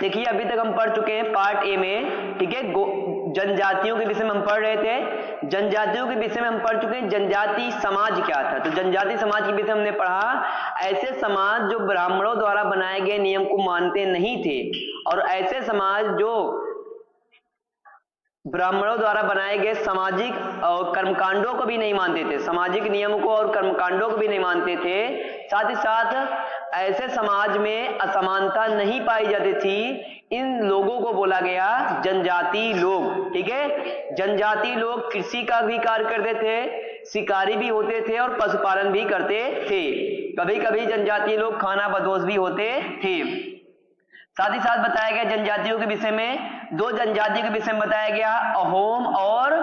देखिए अभी तक हम पढ़ चुके हैं पार्ट ए में, ठीक है, जनजातियों के विषय में हम पढ़ रहे थे। जनजातियों के विषय में हम पढ़ चुके हैं जनजाति समाज क्या था। तो जनजाति समाज के विषय हमने पढ़ा ऐसे समाज जो ब्राह्मणों द्वारा बनाए गए नियम को मानते नहीं थे, और ऐसे समाज जो ब्राह्मणों द्वारा बनाए गए सामाजिक और कर्मकांडों को भी नहीं मानते थे, सामाजिक नियमों को और कर्मकांडों को भी नहीं मानते थे। साथ ही साथ ऐसे समाज में असमानता नहीं पाई जाती थी। इन लोगों को बोला गया जनजाति लोग, ठीक है। जनजाति लोग कृषि का भी कार्य करते थे, शिकारी भी होते थे और पशुपालन भी करते थे। कभी कभी जनजाति लोग खाना बदोश भी होते थे। साथ ही साथ बताया गया जनजातियों के विषय में, दो जनजाति के विषय में बताया गया, अहोम और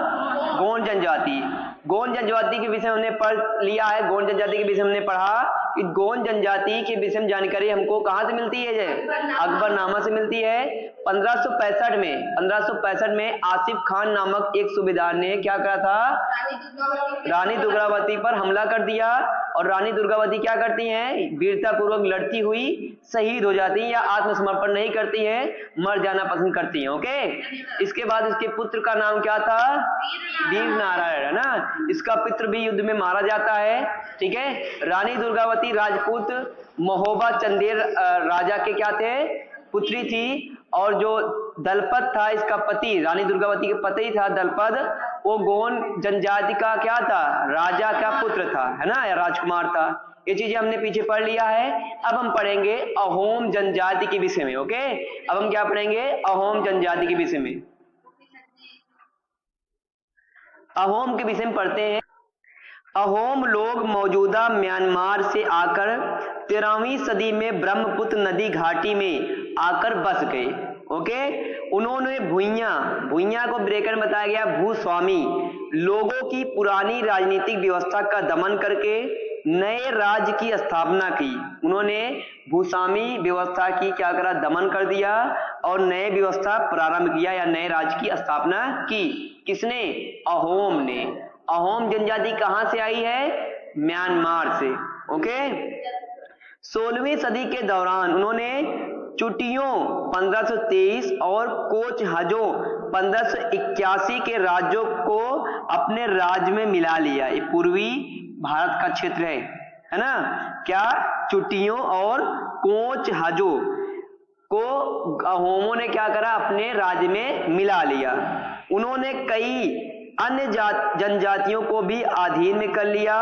गोंड जनजाति। गोंड जनजाति के विषय हमने पढ़ लिया है। गोंड जनजाति के विषय हमने पढ़ा कि गोंड जनजाति के विषय में जानकारी हमको कहां से मिलती है? अकबरनामा से मिलती है। 1565 में आसिफ खान नामक एक सूबेदार ने क्या करा था? रानी दुर्गावती पर हमला कर दिया, और रानी दुर्गावती क्या करती हैं? वीरता पूर्वक लड़ती हुई शहीद हो जाती हैं या आत्मसमर्पण नहीं करती हैं, मर जाना पसंद करती हैं। ओके, इसके बाद इसके पुत्र का नाम क्या था? वीर नारायण, है ना। इसका पुत्र भी युद्ध में मारा जाता है, ठीक है। रानी दुर्गावती राजपूत महोबा चंदेर राजा के क्या थे? पुत्री थी। और जो दलपत था इसका पति, रानी दुर्गावती के पति था दलपत, वो गोंड जनजाति का क्या था? राजा का पुत्र था, है ना, या राजकुमार था। ये चीजें हमने पीछे पढ़ लिया है। अब हम पढ़ेंगे अहोम जनजाति के विषय में। ओके, अब हम क्या पढ़ेंगे? अहोम जनजाति के विषय में। अहोम के विषय में पढ़ते हैं। अहोम लोग मौजूदा म्यांमार से आकर 13वीं सदी में ब्रह्मपुत्र नदी घाटी में आकर बस गए। ओके, उन्होंने भुइयां को ब्रेकर में बताया गया भूस्वामी लोगों की पुरानी राजनीतिक व्यवस्था का दमन करके नए राज्य की स्थापना की। उन्होंने भूस्वामी व्यवस्था की क्या करा? दमन कर दिया और नए व्यवस्था प्रारंभ किया या नए राज्य की स्थापना की। किसने? अहोम ने। अहोम जनजाति कहां से आई है? म्यांमार से। ओके, 16वीं सदी के दौरान उन्होंने चुटियों 1523 और कोच हजों 1581 के राज्यों को अपने राज्य में मिला लिया। ये पूर्वी भारत का क्षेत्र है ना। क्या? चुटियों और कोच हजों को अहोमों ने क्या करा? अपने राज्य में मिला लिया। उन्होंने कई अन्य जनजातियों को भी अधीन में कर लिया।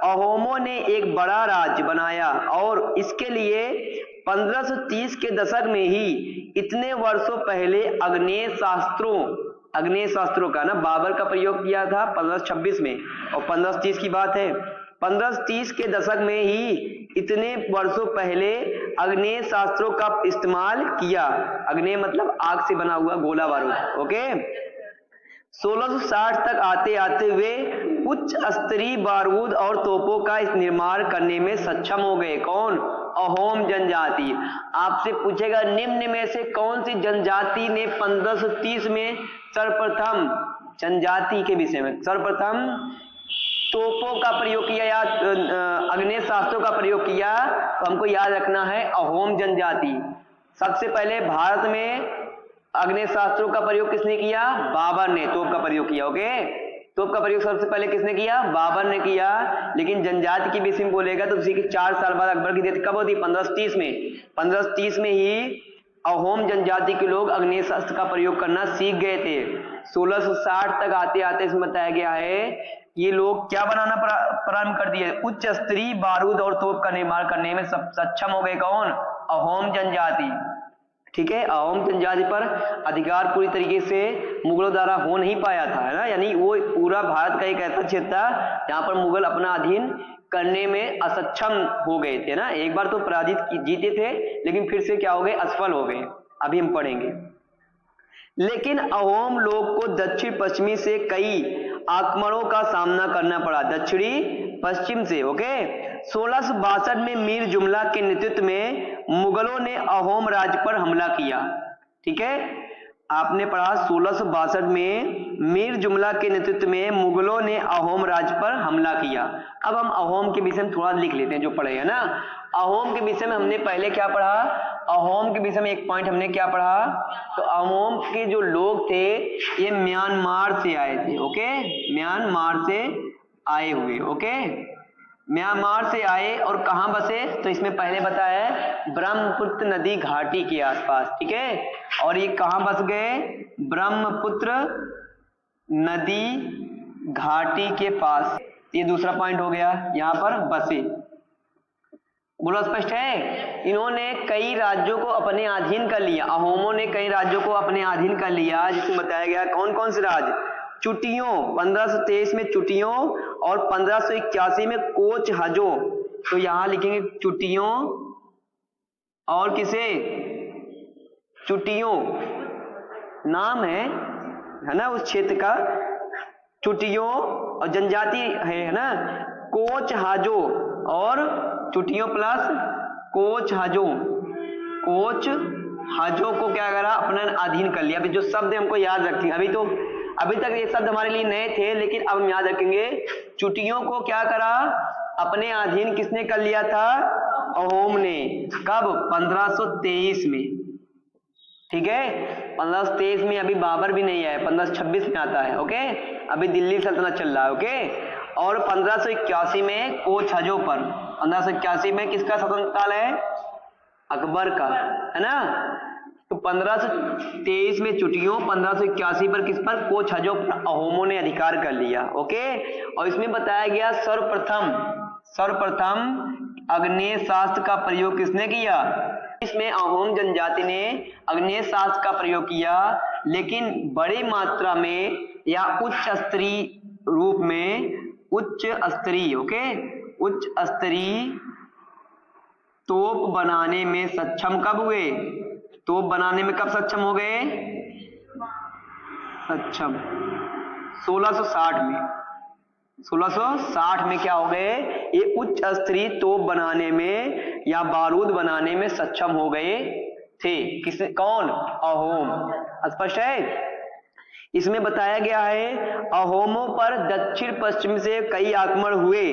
अहोमों ने एक बड़ा राज्य बनाया और इसके लिए 1530 के दशक में ही इतने वर्षों पहले आग्नेय शास्त्रों का ना बाबर का प्रयोग किया था 1526 में, और 1530 की बात है। 1530 के दशक में ही इतने वर्षों पहले आग्नेय शास्त्रों का इस्तेमाल किया। आग्नेय मतलब आग से बना हुआ गोला बारूद। ओके, 1660 तक आते आते वे उच्च स्तरीय बारूद और तोपों का निर्माण करने में सक्षम हो गए। कौन? अहोम जनजाति। आपसे पूछेगा निम्न में से कौन सी जनजाति ने 1530 में सर्वप्रथम जनजाति के विषय में सर्वप्रथम तोपों का प्रयोग किया या आग्नेय शास्त्रों का प्रयोग किया? तो हमको याद रखना है अहोम जनजाति। सबसे पहले भारत में आग्नेय शास्त्रों का प्रयोग किसने किया? बाबर ने तोप का प्रयोग किया। ओके, तोप का प्रयोग सबसे पहले किसने किया? बाबर ने किया। लेकिन जनजाति की विषय में बोलेगा तो उसी के 4 साल बाद अकबर की डेथ कब होती? 1530 में। 1530 में ही अहोम जनजाति के लोग आग्नेय शास्त्र का प्रयोग करना सीख गए थे। 1660 तक आते आते इसमें बताया गया है ये लोग क्या बनाना प्रारंभ कर दिए? उच्च स्तरीय बारूद और तोप का निर्माण करने में सक्षम हो गए। कौन? अहोम जनजाति। ठीक है, अहोम जनजाति पर अधिकार पूरी तरीके से मुगलों द्वारा हो नहीं पाया था, है ना। यानी वो पूरा भारत का एक ऐसा क्षेत्र था जहां पर मुगल अपना अधीन करने में असक्षम हो गए थे ना। एक बार तो पराजित जीते थे, लेकिन फिर से क्या हो गए? असफल हो गए। अभी हम पढ़ेंगे। लेकिन अहोम लोग को दक्षिण पश्चिमी से कई आक्रमणों का सामना करना पड़ा, दक्षिणी पश्चिम से। ओके, 1662 में मीर जुमला के नेतृत्व में मुगलों ने अहोम राज्य पर हमला किया। ठीक है, आपने पढ़ा 1662 में मीर जुमला के नेतृत्व में मुगलों ने अहोम राज्य पर हमला किया। अब हम अहोम के विषय में थोड़ा लिख लेते हैं जो पढ़े है ना। अहोम के विषय में हमने पहले क्या पढ़ा? अहोम के विषय में एक पॉइंट हमने क्या पढ़ा, तो अहोम के जो लोग थे ये म्यांमार से आए थे। ओके, म्यांमार से आए हुए। ओके, म्यांमार से आए और कहाँ बसे, तो इसमें पहले बताया है ब्रह्मपुत्र नदी घाटी के आसपास। ठीक है, और ये कहाँ बस गए, ब्रह्मपुत्र नदी घाटी के पास। ये दूसरा पॉइंट हो गया, यहाँ पर बसे। बोलो स्पष्ट है। इन्होंने कई राज्यों को अपने अधीन कर लिया, अहोमों ने कई राज्यों को अपने अधीन कर लिया, जिसमें बताया गया कौन कौन से राज्य, चुटियों 1523 में चुटियों और 1581 में कोच हजो। तो यहां लिखेंगे चुटियों और किसे, चुटियों नाम है ना उस क्षेत्र का, चुटियों और जनजाति है ना, कोच हाजो और चुटियों प्लस कोच हाजो। कोच हाजो को क्या करा, अपना अधीन कर लिया। अभी जो शब्द हमको याद रखेंगे, अभी तक ये शब्द हमारे लिए नए थे, लेकिन अब हम याद रखेंगे। चुटियों को क्या करा, अपने अधीन किसने कर लिया था, अहोम ने। कब, 1523 में। ठीक है, 1523 में अभी बाबर भी नहीं आया, 1526 में आता है। ओके, अभी दिल्ली सल्तनत चल रहा है। ओके, और 1581 में कोच हजो पर, 1581 में किसका शासन काल है, अकबर का, है ना। तो 1523 में चुटियों, 1581 पर किस पर, कोच हजो पर अहोमों ने अधिकार कर लिया। ओके, और इसमें बताया गया सर्वप्रथम अग्नेय शास्त्र का प्रयोग किसने किया, इसमें अहोम जनजाति ने अग्नेय शास्त्र का प्रयोग किया, लेकिन बड़ी मात्रा में या उच्च स्तरीय रूप में, उच्च स्तरीय, ओके, उच्च स्तरीय तोप बनाने में सक्षम कब हुए, तोप बनाने में कब सक्षम हो गए, सक्षम 1660 में। 1660 में क्या हो गए, ये उच्च स्तरीय तोप बनाने में या बारूद बनाने में सक्षम हो गए थे। किस, कौन, अहोम। स्पष्ट है। इसमें बताया गया है अहोमों पर दक्षिण पश्चिम से कई आक्रमण हुए।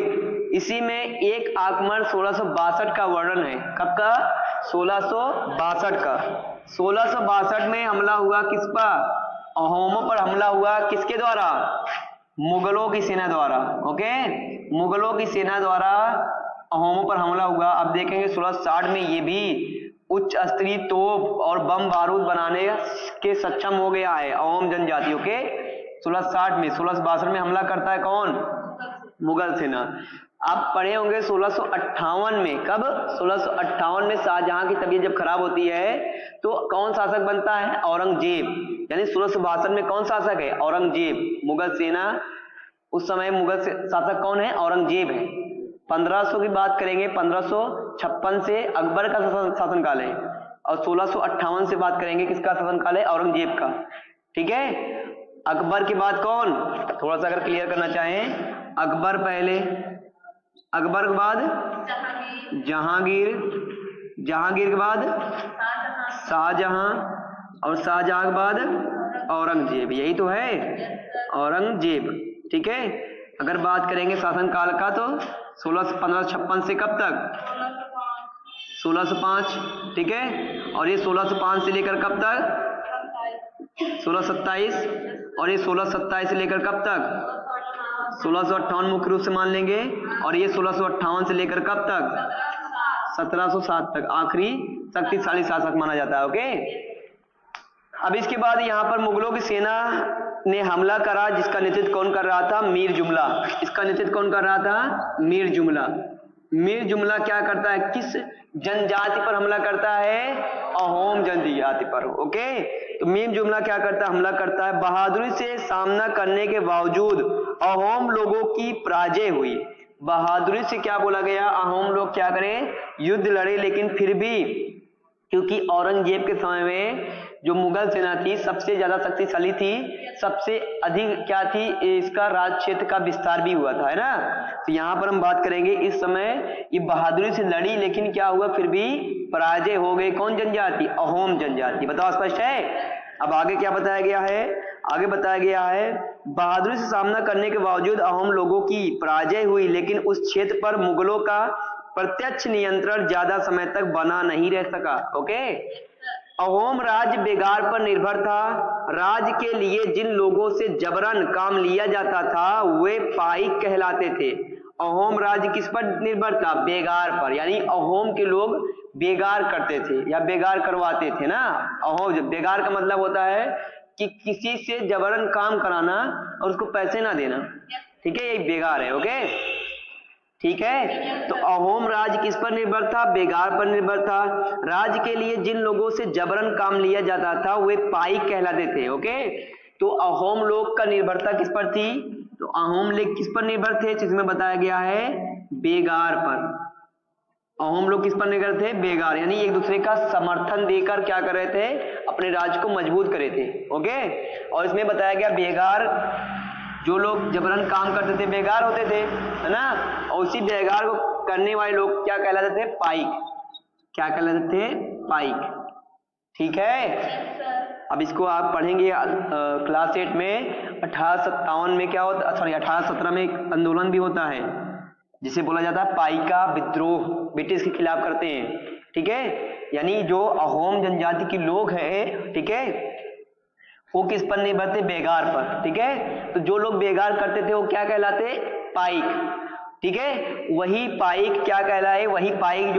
इसी में एक आक्रमण 1662 का वर्णन है। कब का, 1662 का। 1662 में हमला हुआ किस पर, अहोमों पर हमला हुआ, किसके द्वारा, मुगलों की सेना द्वारा। ओके, मुगलों की सेना द्वारा अहोमों पर हमला हुआ। अब देखेंगे 1660 में ये भी उच्च स्तरीय तोप और बम बारूद बनाने के सक्षम हो गया है अहोम जनजातियों के। 1660 में, 1662 में हमला करता है कौन, मुगल सेना। आप पढ़े होंगे 1658 में, कब, 1658 में शाहजहां की तबीयत जब खराब होती है तो कौन शासक बनता है, औरंगजेब। यानी 1662 में कौन शासक है, औरंगजेब। मुगल सेना उस समय मुगल शासक कौन है, औरंगजेब है। 1500 की बात करेंगे, 1556 से अकबर का शासनकाल है, और 1658 से बात करेंगे किसका शासनकाल है, औरंगजेब का। ठीक है, अकबर के बाद कौन, थोड़ा सा अगर क्लियर करना चाहें, अकबर पहले, अकबर के बाद जहांगीर, जहांगीर के बाद शाहजहां, और शाहजहां के बाद औरंगजेब। यही तो है, औरंगजेब। ठीक है, अगर बात करेंगे शासनकाल का तो 1556 से कब तक, 1605। ठीक है, और ये 1605 से लेकर कब तक, 1627, और ये 1627 से लेकर कब तक, 1658 मुख्य रूप से मान लेंगे, और ये 1658 से लेकर कब तक, 1707 तक आखिरी शक्तिशाली शासक माना जाता है। ओके, अब इसके बाद यहाँ पर मुगलों की सेना ने हमला करा, जिसका नेतृत्व कौन कर रहा था, मीर जुमला। इसका नेतृत्व कौन कर रहा था, मीर जुमला। मीर जुमला क्या करता है, किस जनजाति पर हमला करता है, अहोम जनजाति पर। ओके, तो मीर जुमला क्या करता है, हमला करता है। बहादुरी से सामना करने के बावजूद अहोम लोगों की पराजय हुई। बहादुरी से क्या बोला गया, अहोम लोग क्या करें, युद्ध लड़े, लेकिन फिर भी क्योंकि औरंगजेब के समय में जो मुगल सेना थी सबसे ज्यादा शक्तिशाली थी, सबसे अधिक क्या थी, इसका राज क्षेत्र का विस्तार भी हुआ था, है ना। तो यहाँ पर हम बात करेंगे, इस समय ये बहादुरी से लड़ी, लेकिन क्या हुआ, फिर भी पराजय हो गए। कौन जनजाति, अहोम जनजाति। बताओ स्पष्ट है। अब आगे क्या बताया गया है, आगे बताया गया है बहादुरी से सामना करने के बावजूद अहोम लोगों की पराजय हुई, लेकिन उस क्षेत्र पर मुगलों का प्रत्यक्ष नियंत्रण ज्यादा समय तक बना नहीं रह सका। ओके, अहोम राज्य बेगार पर निर्भर था। राज्य के लिए जिन लोगों से जबरन काम लिया जाता था वे पाइक कहलाते थे। अहोम राज्य किस पर निर्भर था? बेगार पर, यानी अहोम के लोग बेगार करते थे या बेगार करवाते थे ना। अहोम, बेगार का मतलब होता है कि किसी से जबरन काम कराना और उसको पैसे ना देना, ठीक है, यही बेगार है। ओके, ठीक है, तो अहोम राज्य किस पर निर्भर था? बेगार पर निर्भर था। राज्य के लिए जिन लोगों से जबरन काम लिया जाता था वे पाइक कहलाते थे। ओके, तो अहोम लोग का निर्भरता किस पर थी? तो अहोम लोग किस पर निर्भर थे? जिसमें बताया गया है बेगार पर। अहोम लोग किस पर निर्भर थे? बेगार, यानी एक दूसरे का समर्थन देकर क्या कर रहे थे? अपने राज्य को मजबूत करे थे। ओके, और इसमें बताया गया बेगार, जो लोग जबरन काम करते थे बेगार होते थे, है ना, और उसी बेगार को करने वाले लोग क्या कहलाते थे? पाइक। क्या कहलाते थे? पाइक। ठीक है, अब इसको आप पढ़ेंगे क्लास 8 में। 1857 में क्या होता, सॉरी 1817 में एक आंदोलन भी होता है जिसे बोला जाता है पाइका विद्रोह, ब्रिटिश के खिलाफ करते हैं। ठीक है, यानी जो अहोम जनजाति के लोग हैं, ठीक है, वो किस पर निर्भर थे? बेगार पर। ठीक है, तो जो लोग बेगार करते थे वो क्या कहलाते? पाइक। ठीक है, वही पाइक क्या कहलाए? वही पाइक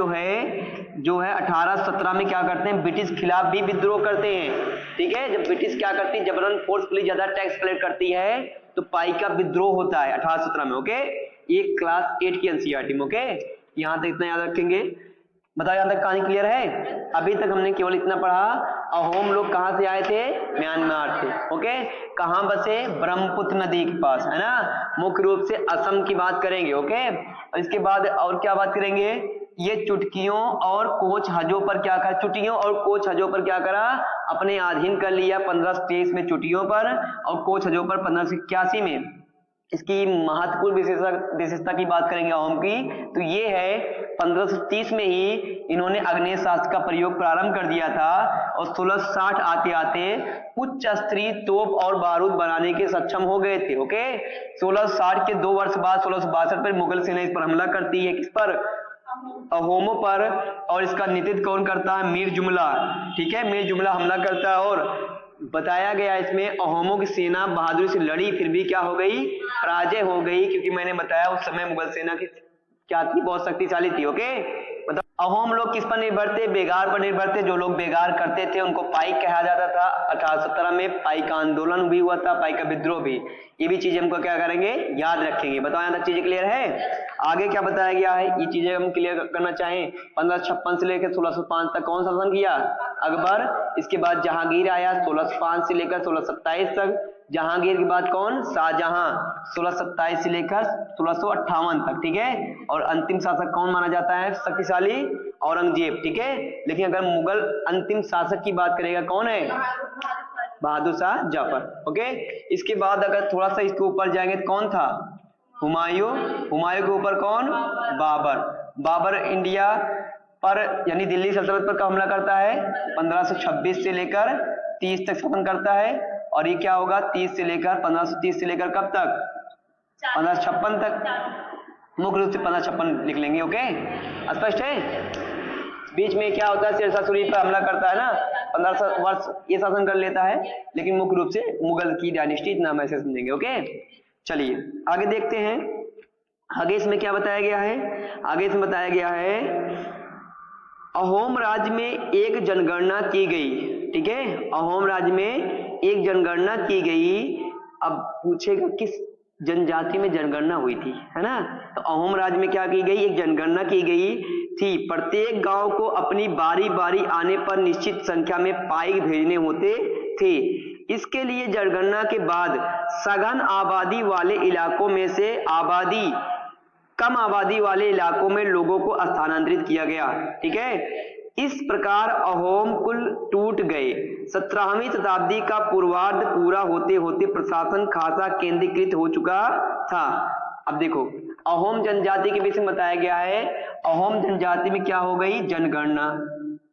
जो है 1817 में क्या करते हैं? ब्रिटिश खिलाफ भी विद्रोह करते हैं। ठीक है, जब ब्रिटिश क्या करती है? जबरन फोर्सफुली ज्यादा टैक्स कलेक्ट करती है तो पाइक का विद्रोह होता है 1817 में। ओके, ये क्लास 8 की एनसीईआरटी में। ओके, यहां तक इतना याद रखेंगे। बताओ यहां तक कहानी क्लियर है? अभी तक हमने केवल इतना पढ़ा, अहोम लोग कहां से आए थे? म्यांमार से। ओके, कहां बसे? ब्रह्मपुत्र नदी के पास, है ना। मुख्य रूप से असम की बात करेंगे। ओके, और इसके बाद और क्या बात करेंगे? ये चुटकियों और कोच हजों पर क्या करा? चुटियों और कोच हजों पर क्या करा? अपने अधीन कर लिया 1523 में चुटियों पर, और कोच हजों पर 1581 में। इसकी महत्वपूर्ण विशेषता की बात करेंगे अहोम की, तो ये है 1530 में ही इन्होंने आग्नेय शास्त्र का प्रयोग प्रारंभ कर दिया था, और 1660 आते आते उच्च स्तरीय तोप और बारूद बनाने के सक्षम हो गए थे। ओके, 1660 के 2 वर्ष बाद 1662 पर मुगल सेना इस पर हमला करती है। किस पर? अहोमों पर, और इसका नेतृत्व कौन करता है? मीर जुमला। ठीक है, मीर जुमला हमला करता है, और बताया गया इसमें अहोमों की सेना बहादुरी से लड़ी, फिर भी क्या हो गई? पराजय हो गई, क्योंकि मैंने बताया उस समय मुगल सेना की क्या थी? बहुत शक्तिशाली थी। ओके, मतलब अहोम लोग किस पर निर्भर थे? बेगार पर निर्भर थे। जो लोग बेगार करते थे उनको पाइक कहा जाता था। 1817 में पाइक का आंदोलन भी हुआ था, पाइक का विद्रोह भी। ये भी चीजें हमको क्या करेंगे? याद रखेंगे। बताओ यहां तक चीजें क्लियर है? आगे क्या बताया गया है? ये चीजें हम क्लियर करना चाहें। 1556 से लेकर 1605 तक कौन शासन किया? अकबर। इसके बाद जहांगीर आया 1605 से लेकर 1627 तक। जहांगीर के बाद कौन? शाहजहां 1627 से लेकर 1658 तक। ठीक है, और अंतिम शासक कौन माना जाता है शक्तिशाली? औरंगजेब। ठीक है, लेकिन अगर मुगल अंतिम शासक की बात करेगा कौन है? बहादुर शाह जफर। ओके, इसके बाद अगर थोड़ा सा इसके ऊपर जाएंगे तो कौन था? हुमायूं। हुमायूं के ऊपर कौन? बाबर। बाबर इंडिया पर यानी दिल्ली सल्तनत पर कब हमला करता है? 1526 से लेकर 30 तक शासन करता है। और ये क्या होगा? 30 से लेकर 1530 से लेकर कब तक? 1556 तक। मुख्य रूप से 1556 लिख लेंगे। ओके, स्पष्ट है? बीच में क्या होता है? शेरशाह सूरी पर हमला करता है ना, 15 वर्ष ये शासन कर लेता है, लेकिन मुख्य रूप से मुगल की डायनेस्टी, इतना हम ऐसे समझेंगे। ओके, चलिए आगे देखते हैं। आगे इसमें क्या बताया गया है? आगे इसमें बताया गया है अहोम राज्य में एक जनगणना की गई। ठीक है, अहोम राज्य में एक जनगणना की गई। अब पूछेगा किस जनजाति में जनगणना हुई थी, है ना। तो अहोम राज्य में क्या की गई? एक जनगणना की गई थी। प्रत्येक गांव को अपनी बारी बारी आने पर निश्चित संख्या में पाइक भेजने होते थे। इसके लिए जनगणना के बाद सघन आबादी वाले इलाकों में से कम आबादी वाले इलाकों में लोगों को स्थानांतरित किया गया। ठीक है, इस प्रकार अहोम कुल टूट गए। 17वीं शताब्दी का पूर्वार्ध पूरा होते होते प्रशासन खासा केंद्रीकृत हो चुका था। अब देखो, अहोम जनजाति के विषय में बताया गया है। अहोम जनजाति में क्या हो गई? जनगणना।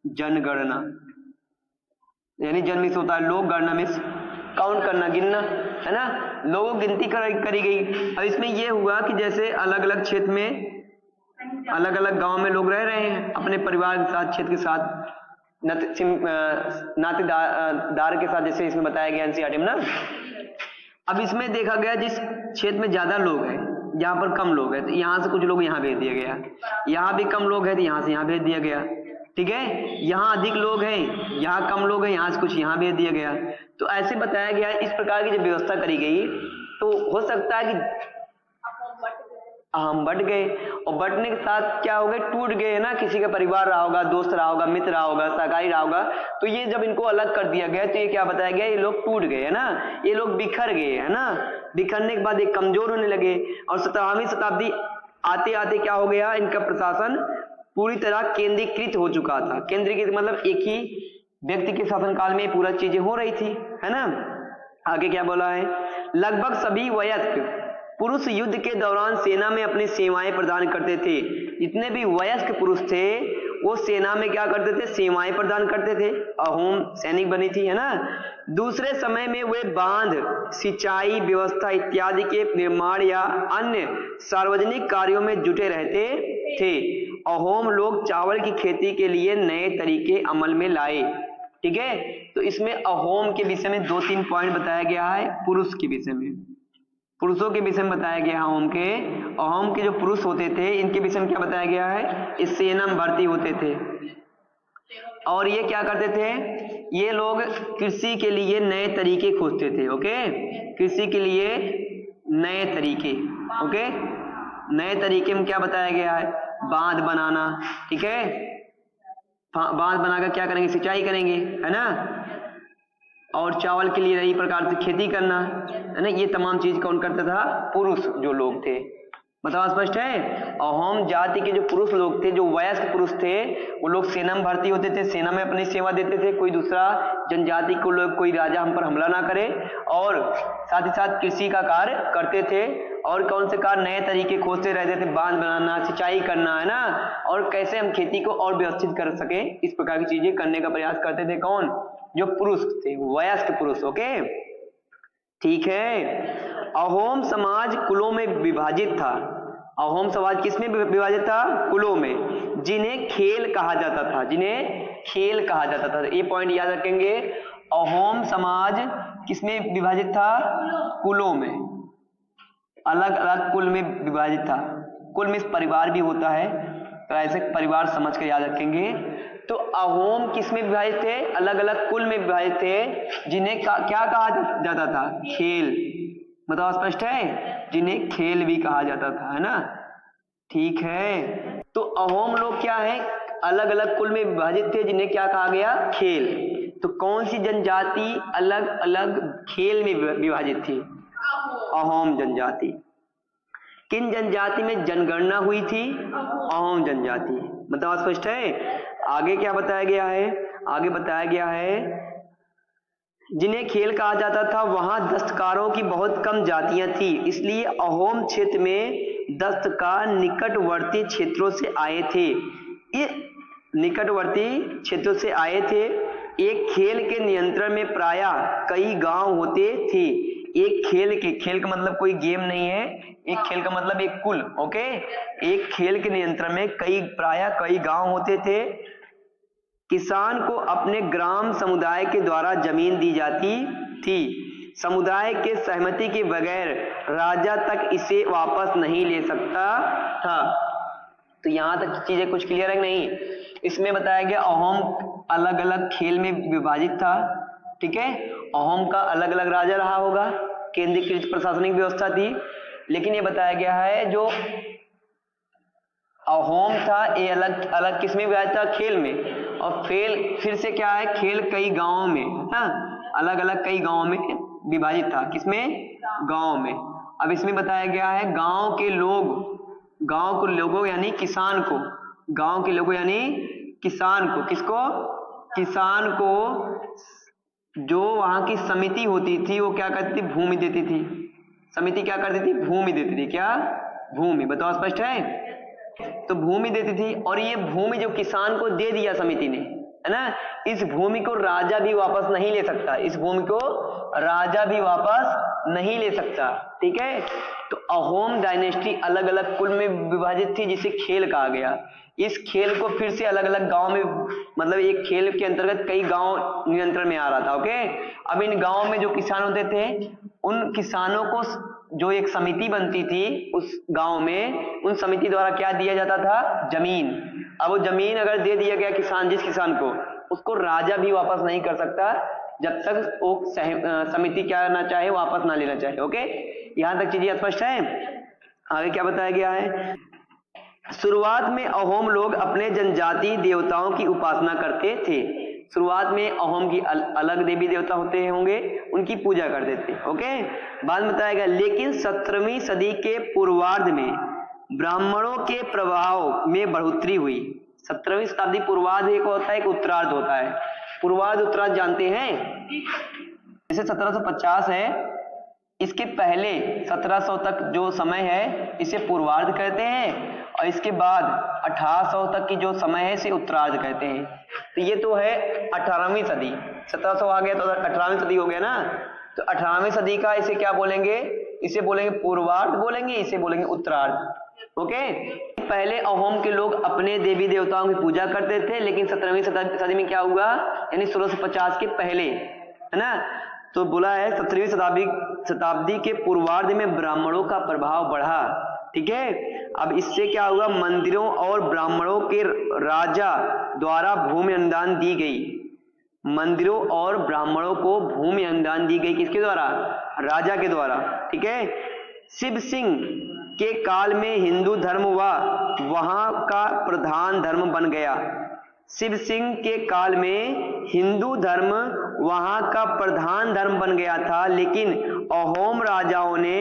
जनगणना यानी जन्म से होता है, लोग गणना में काउंट करना, गिनना, है ना। लोगों गिनती करी गई। अब इसमें यह हुआ कि जैसे अलग अलग क्षेत्र में अलग अलग गांव में लोग रह रहे हैं अपने परिवार के साथ, क्षेत्र के साथ, नातेदार के साथ, जैसे इसमें बताया गया एनसीईआरटी में ना। अब इसमें देखा गया जिस क्षेत्र में ज्यादा लोग हैं, यहाँ पर कम लोग हैं, तो यहाँ से कुछ लोग यहाँ भेज दिया गया, यहाँ भी कम लोग हैं तो यहाँ से यहाँ भेज दिया गया, ठीक है। यहाँ अधिक लोग हैं, यहाँ कम लोग हैं, यहाँ से कुछ यहाँ भेज दिया गया। तो ऐसे बताया गया, इस प्रकार की जब व्यवस्था करी गई तो हो सकता है कि हम बट गए, और बटने के साथ क्या हो गए, टूट गए, है ना। किसी का परिवार रहा होगा, दोस्त रहा होगा, मित्र रहा होगा, सहकारी रहा होगा, तो ये जब इनको अलग कर दिया गया तो ये क्या बताया गया, ये लोग टूट गए, है ना, ये लोग बिखर गए, है ना। बिखरने के बाद ये कमजोर होने लगे, और 17वीं शताब्दी आते आते क्या हो गया, इनका प्रशासन पूरी तरह केंद्रीकृत हो चुका था। केंद्रीकृत मतलब एक ही व्यक्ति के शासनकाल में पूरा चीजें हो रही थी, है ना। आगे क्या बोला है, लगभग सभी वयस्क पुरुष युद्ध के दौरान सेना में अपनी सेवाएं प्रदान करते थे। जितने भी वयस्क पुरुष थे वो सेना में क्या करते थे, सेवाएं प्रदान करते थे। अहोम सैनिक बनी थी, है ना। दूसरे समय में वे बांध, सिंचाई व्यवस्था इत्यादि के निर्माण या अन्य सार्वजनिक कार्यों में जुटे रहते थे। अहोम लोग चावल की खेती के लिए नए तरीके अमल में लाए, ठीक है। तो इसमें अहोम के विषय में 2-3 पॉइंट बताया गया है। पुरुष के विषय में, पुरुषों के विषय में बताया गया है। अहोम के जो पुरुष होते थे इनके विषय में क्या बताया गया है, इस सेना में भर्ती होते थे, और ये क्या करते थे, ये लोग कृषि के लिए नए तरीके खोजते थे, ओके। कृषि के लिए नए तरीके, ओके। नए तरीके में क्या बताया गया है, बांध बनाना, ठीक है। बांध बनाकर क्या करेंगे, सिंचाई करेंगे, है ना। और चावल के लिए नई प्रकार से खेती करना, है ना। ये तमाम चीज कौन करता था, पुरुष जो लोग थे। मतलब स्पष्ट है। अहोम जाति के जो पुरुष लोग थे, जो वयस्क पुरुष थे, वो लोग सेना में भर्ती होते थे, सेना में अपनी सेवा देते थे। कोई दूसरा जनजाति को लोग, कोई राजा हम पर हमला ना करे, और साथ ही साथ कृषि का कार्य करते थे। और कौन से कार्य, नए तरीके खोजते रहते थे, बांध बनाना, सिंचाई करना, है ना, और कैसे हम खेती को और व्यवस्थित कर सके, इस प्रकार की चीजें करने का प्रयास करते थे। कौन, जो पुरुष थे, वयस्क पुरुष, ओके, ठीक है। अहोम समाज कुलों में विभाजित था। अहोम समाज किसमें विभाजित था, कुलों में, जिन्हें खेल कहा जाता था, जिन्हें खेल कहा जाता था। ये पॉइंट याद रखेंगे। अहोम समाज किसमें विभाजित था, कुलों में, अलग अलग कुल में विभाजित था। कुल में परिवार भी होता है, तो ऐसे परिवार समझ कर याद रखेंगे। तो अहोम किसमें विभाजित थे, अलग अलग कुल में विभाजित थे, जिन्हें क्या कहा जाता था, खेल। मतलब स्पष्ट है, जिन्हें खेल भी कहा जाता था, है ना, ठीक है। तो अहोम लोग क्या है, अलग अलग कुल में विभाजित थे, जिन्हें क्या कहा गया, खेल। तो कौन सी जनजाति अलग अलग खेल में विभाजित थी, अहोम जनजाति। किन जनजाति में जनगणना हुई थी, अहोम जनजाति। मतलब स्पष्ट है। आगे क्या बताया गया है, आगे बताया गया है, जिन्हें खेल कहा जाता था वहां दस्तकारों की बहुत कम जातियां थी, इसलिए अहोम क्षेत्र में दस्तकार निकटवर्ती क्षेत्रों से आए थे। निकटवर्ती क्षेत्रों से आए थे। एक खेल के नियंत्रण में प्रायः कई गांव होते थे। एक खेल के, खेल का मतलब कोई गेम नहीं है, एक खेल का मतलब एक कुल, ओके। एक खेल के नियंत्रण में प्रायः कई गांव होते थे। किसान को अपने ग्राम समुदाय के द्वारा जमीन दी जाती थी। समुदाय के सहमति के बगैर राजा तक इसे वापस नहीं ले सकता था। तो यहां तक चीजें कुछ क्लियर है नहीं। इसमें बताया गया अहोम अलग अलग खेल में विभाजित था, ठीक है। अहोम का अलग अलग राजा रहा होगा, केंद्रीकृत प्रशासनिक व्यवस्था थी। लेकिन ये बताया गया है जो अहोम था ये अलग अलग किसमें विभाजित था, खेल में। और फिर से क्या है, खेल कई गांवों में, हाँ, अलग अलग कई गांवों में विभाजित था। किसमें, गांव में। अब इसमें बताया गया है गांव के लोगों यानी किसान को, गांव के लोगों यानी किसान को, किसको, किसान को जो वहां की समिति होती थी वो क्या करती थी, भूमि देती थी। समिति क्या करती थी, भूमि देती थी। क्या, भूमि। बताओ स्पष्ट है। तो भूमि देती थी, और ये भूमि जो किसान को दे दिया समिति ने, है ना, इस भूमि को राजा भी वापस नहीं ले सकता। इस भूमि को राजा भी वापस नहीं ले सकता। ठीक है, तो अहोम डायनेस्टी अलग अलग कुल में विभाजित थी जिसे खेल कहा गया। इस खेल को फिर से अलग अलग गांव में, मतलब एक खेल के अंतर्गत कई गांव नियंत्रण में आ रहा था। ओके, अब इन गांव में जो किसान होते थे उन किसानों को जो एक समिति बनती थी उस गांव में, उन समिति द्वारा क्या दिया जाता था, जमीन। अब वो जमीन अगर दे दिया गया किसान, जिस किसान को, उसको राजा भी वापस नहीं कर सकता जब तक वो समिति क्या ना चाहे, वापस ना लेना चाहे। ओके, यहां तक चीजें स्पष्ट है। आगे क्या बताया गया है, शुरुआत में अहोम लोग अपने जनजातीय देवताओं की उपासना करते थे। शुरुआत में अहोम की अलग देवी देवता होते होंगे, उनकी पूजा करते थे। ओके, बाद में बताया गया, लेकिन 17वीं सदी के पूर्वार्ध में ब्राह्मणों के प्रभाव में बढ़ोतरी हुई। 17वीं शताब्दी पूर्वार्ध एक होता है, एक उत्तरार्ध होता है। पूर्वार्ध उत्तरार्ध जानते हैं, जैसे 1750 है, इसके पहले 1700 तक जो समय है इसे पूर्वार्ध कहते हैं, और इसके बाद 1800 तक की जो समय है इसे उत्तरार्ध कहते हैं। तो ये तो है 18वीं सदी, 1700 आ गया तो 18वीं सदी हो गया ना, तो 18वीं सदी का इसे क्या बोलेंगे, इसे बोलेंगे पूर्वार्ध बोलेंगे, इसे बोलेंगे उत्तरार्ध। ओके, पहले अहोम के लोग अपने देवी देवताओं की पूजा करते थे, लेकिन 17वीं सदी में क्या हुआ, यानी 1650 के पहले, है ना, तो बोला है 17वीं शताब्दी के पूर्वार्ध में ब्राह्मणों का प्रभाव बढ़ा। ठीक है, अब इससे क्या हुआ, मंदिरों और ब्राह्मणों के राजा द्वारा भूमि अनुदान दी गई। मंदिरों और ब्राह्मणों को भूमि अनुदान दी गई, किसके द्वारा, राजा के द्वारा। ठीक है, शिव सिंह के काल में हिंदू धर्म वहां का प्रधान धर्म बन गया। शिव सिंह के काल में हिंदू धर्म वहां का प्रधान धर्म बन गया था, लेकिन अहोम राजाओं ने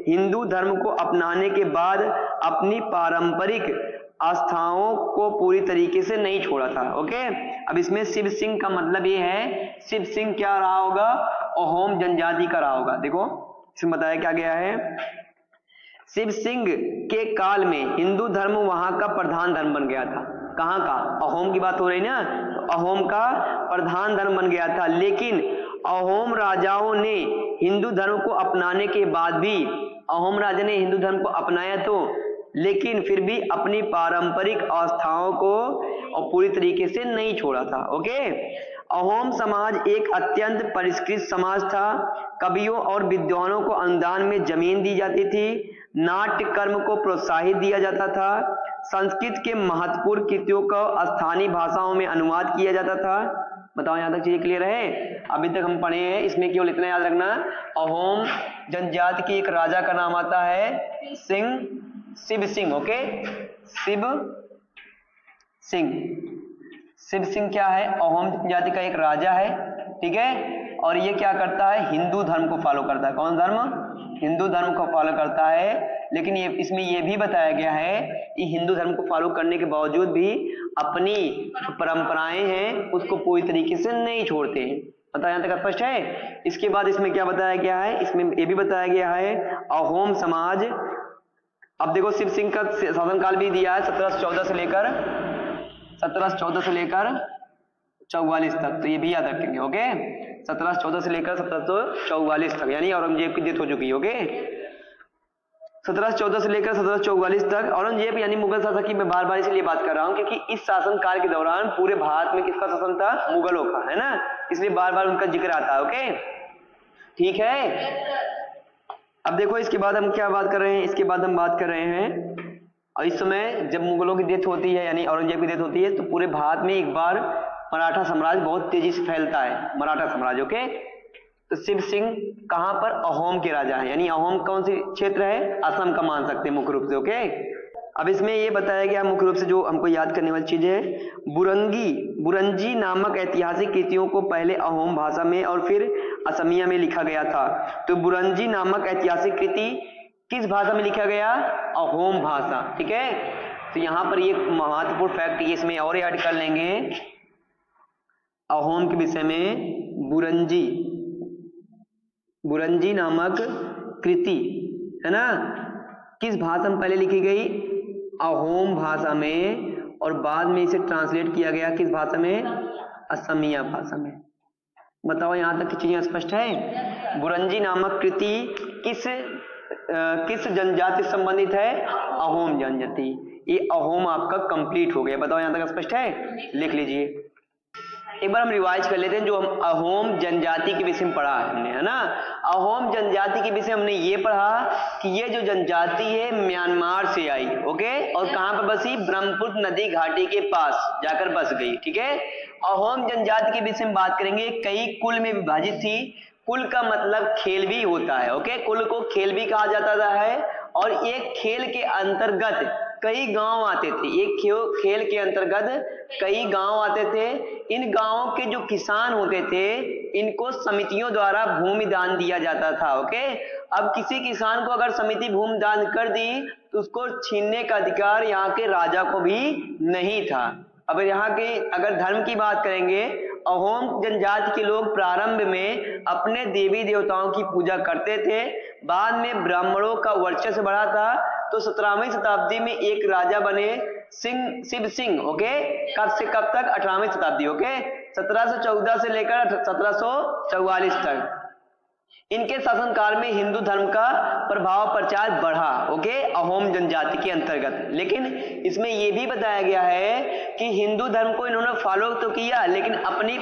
हिंदू धर्म को अपनाने के बाद अपनी पारंपरिक आस्थाओं को पूरी तरीके से नहीं छोड़ा था। ओके, अब इसमें शिव सिंह का मतलब ये है, शिव सिंह क्या रहा होगा, अहोम जनजाति का रहा होगा। देखो इसमें बताया क्या गया है, शिव सिंह के काल में हिंदू धर्म वहां का प्रधान धर्म बन गया था। कहां का, अहोम की बात हो रही ना, तो अहोम का प्रधान धर्म बन गया था, लेकिन अहोम राजाओं ने हिंदू धर्म को अपनाने के बाद भी, अहोम राजा ने हिंदू धर्म को अपनाया तो, लेकिन फिर भी अपनी पारंपरिक आस्थाओं को और पूरी तरीके से नहीं छोड़ा था। ओके, अहोम समाज एक अत्यंत परिष्कृत समाज था। कवियों और विद्वानों को अनुदान में जमीन दी जाती थी, नाट्य कर्म को प्रोत्साहित दिया जाता था, संस्कृत के महत्वपूर्ण कृतियों को स्थानीय भाषाओं में अनुवाद किया जाता था। बताओ यहां तक चीजें क्लियर है, अभी तक हम पढ़े हैं, इसमें केवल इतना याद रखना, अहोम जनजाति के एक राजा का नाम आता है शिव सिंह। ओके, शिव सिंह क्या है, अहोम जनजाति का एक राजा है। ठीक है, और ये क्या करता है, हिंदू धर्म को फॉलो करता है। कौन धर्म, हिंदू धर्म को फॉलो करता है, लेकिन ये इसमें यह भी बताया गया है कि हिंदू धर्म को फॉलो करने के बावजूद भी अपनी परंपराएं हैं उसको पूरी तरीके से नहीं छोड़ते हैं। पता यहां तक स्पष्ट है। इसके बाद इसमें क्या बताया गया है, इसमें यह भी बताया गया है अहोम समाज, अब देखो शिव सिंह का शासनकाल भी दिया है 1714 से लेकर 44 तक, तो ये भी याद रखेंगे। ओके, 1714 से लेकर 1744 तक, यानी औरंगजेब की डेथ हो चुकी है। ओके, 1714 से लेकर 1744 तक औरंगजेब यानी मुगल शासक की मैं बार बार इसलिए बात कर रहा हूं क्योंकि इस शासन काल के दौरान पूरे भारत में किसका शासन था, मुगलों का, है ना, इसलिए बार बार उनका जिक्र आता है। ओके, ठीक है। अब देखो इसके बाद हम क्या बात कर रहे हैं, इसके बाद हम बात कर रहे हैं, और इस समय जब मुगलों की डेथ होती है यानी औरंगजेब की डेथ होती है तो पूरे भारत में एक बार मराठा साम्राज्य बहुत तेजी से फैलता है, मराठा साम्राज्य। ओके, तो शिव सिंह कहां पर, अहोम के राजा है, यानी अहोम कौन सी क्षेत्र है, असम का मान सकते हैं मुख्य रूप से। ओके, अब इसमें ये बताया गया मुख्य रूप से जो हमको याद करने वाली चीज है, बुरंजी नामक ऐतिहासिक कृतियों को पहले अहोम भाषा में और फिर असमिया में लिखा गया था। तो बुरंजी नामक ऐतिहासिक कृति किस भाषा में लिखा गया, अहोम भाषा। ठीक है, तो यहां पर ये महत्वपूर्ण फैक्ट ये इसमें और ऐड कर लेंगे, अहोम के विषय में बुरंजी नामक कृति है ना, किस भाषा में पहले लिखी गई, अहोम भाषा में, और बाद में इसे ट्रांसलेट किया गया किस भाषा में, असमिया भाषा में। बताओ यहाँ तक की चीजें स्पष्ट है? बुरंजी नामक कृति किस जनजाति से संबंधित है? अहोम जनजाति। ये अहोम आपका कंप्लीट हो गया। बताओ यहाँ तक स्पष्ट है? लिख लीजिए। एक बार हम रिवाइज कर लेते हैं जो हम अहोम जनजाति के विषय में पढ़ा हमने, है ना। अहोम जनजाति के विषय हमने ये पढ़ा कि ये जो जनजाति है म्यांमार से आई, ओके, और कहां पर बसी? ब्रह्मपुत्र नदी घाटी के पास जाकर बस गई, ठीक है। अहोम जनजाति के विषय में बात करेंगे। कई कुल में विभाजित थी। कुल का मतलब खेल भी होता है, ओके, कुल को खेल भी कहा जाता है। और एक खेल के अंतर्गत कई गांव आते थे। एक खेल के अंतर्गत कई गांव आते थे। इन गांवों के जो किसान होते थे इनको समितियों द्वारा भूमि दान दिया जाता था, ओके। अब किसी किसान को अगर समिति भूमि दान कर दी तो उसको छीनने का अधिकार यहाँ के राजा को भी नहीं था। अब यहाँ के अगर धर्म की बात करेंगे, अहोम जनजाति के लोग प्रारंभ में अपने देवी देवताओं की पूजा करते थे। बाद में ब्राह्मणों का वर्चस्व बढ़ा था तो 17वीं शताब्दी में एक राजा बने शिव सिंह, ओके। कब से कब तक? 18वीं शताब्दी, ओके। 1714 से लेकर 1744 तक इनके शासनकाल में हिंदू धर्म का प्रभाव प्रचार बढ़ा, ओके, अहोम जनजाति के अंतर्गत। लेकिन इसमें यह भी बताया गया है कि हिंदू धर्म को इन्होंने फॉलो तो किया लेकिन अपनी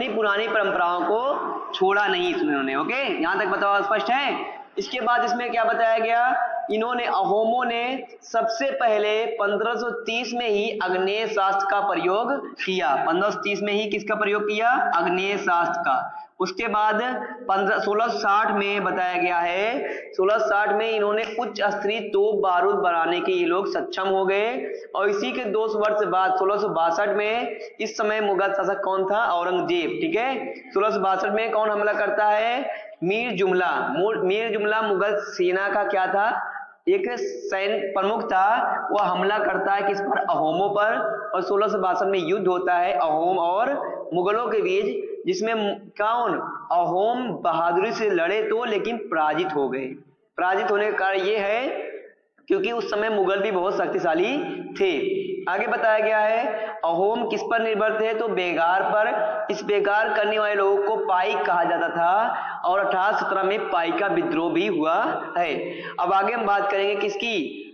पुरानी परंपराओं को छोड़ा नहीं इन्होंने, ओके। यहां तक बताओ स्पष्ट है? इसके बाद इसमें क्या बताया गया? इन्होंने अहोमों ने सबसे पहले 1530 में ही आग्नेय शास्त्र का प्रयोग किया। 1530 में ही किसका प्रयोग किया? आग्नेय शास्त्र का। उसके बाद 1660 में बताया गया है, 1660 में इन्होंने उच्च स्तरीय तोप बारूद बनाने के ये लोग सक्षम हो गए। और इसी के 2 वर्ष बाद 1662 में, इस समय मुगल शासक कौन था? औरंगजेब, ठीक है। 1662 में कौन हमला करता है? मीर जुमला मुगल सेना का क्या था? एक सैन्य प्रमुख था। वह हमला करता है किस पर? अहोमों पर। और 1662 में युद्ध होता है अहोम और मुगलों के बीच, जिसमें कौन? अहोम बहादुरी से लड़े तो लेकिन पराजित हो गए। पराजित होने का कारण ये है क्योंकि उस समय मुगल भी बहुत शक्तिशाली थे। आगे बताया गया है अहोम किस पर निर्भर थे? तो बेगार पर। इस बेगार करने वाले लोगों को पाइक कहा जाता था और 1817 में पाइक का विद्रोह भी हुआ है। अब आगे हम बात करेंगे किसकी?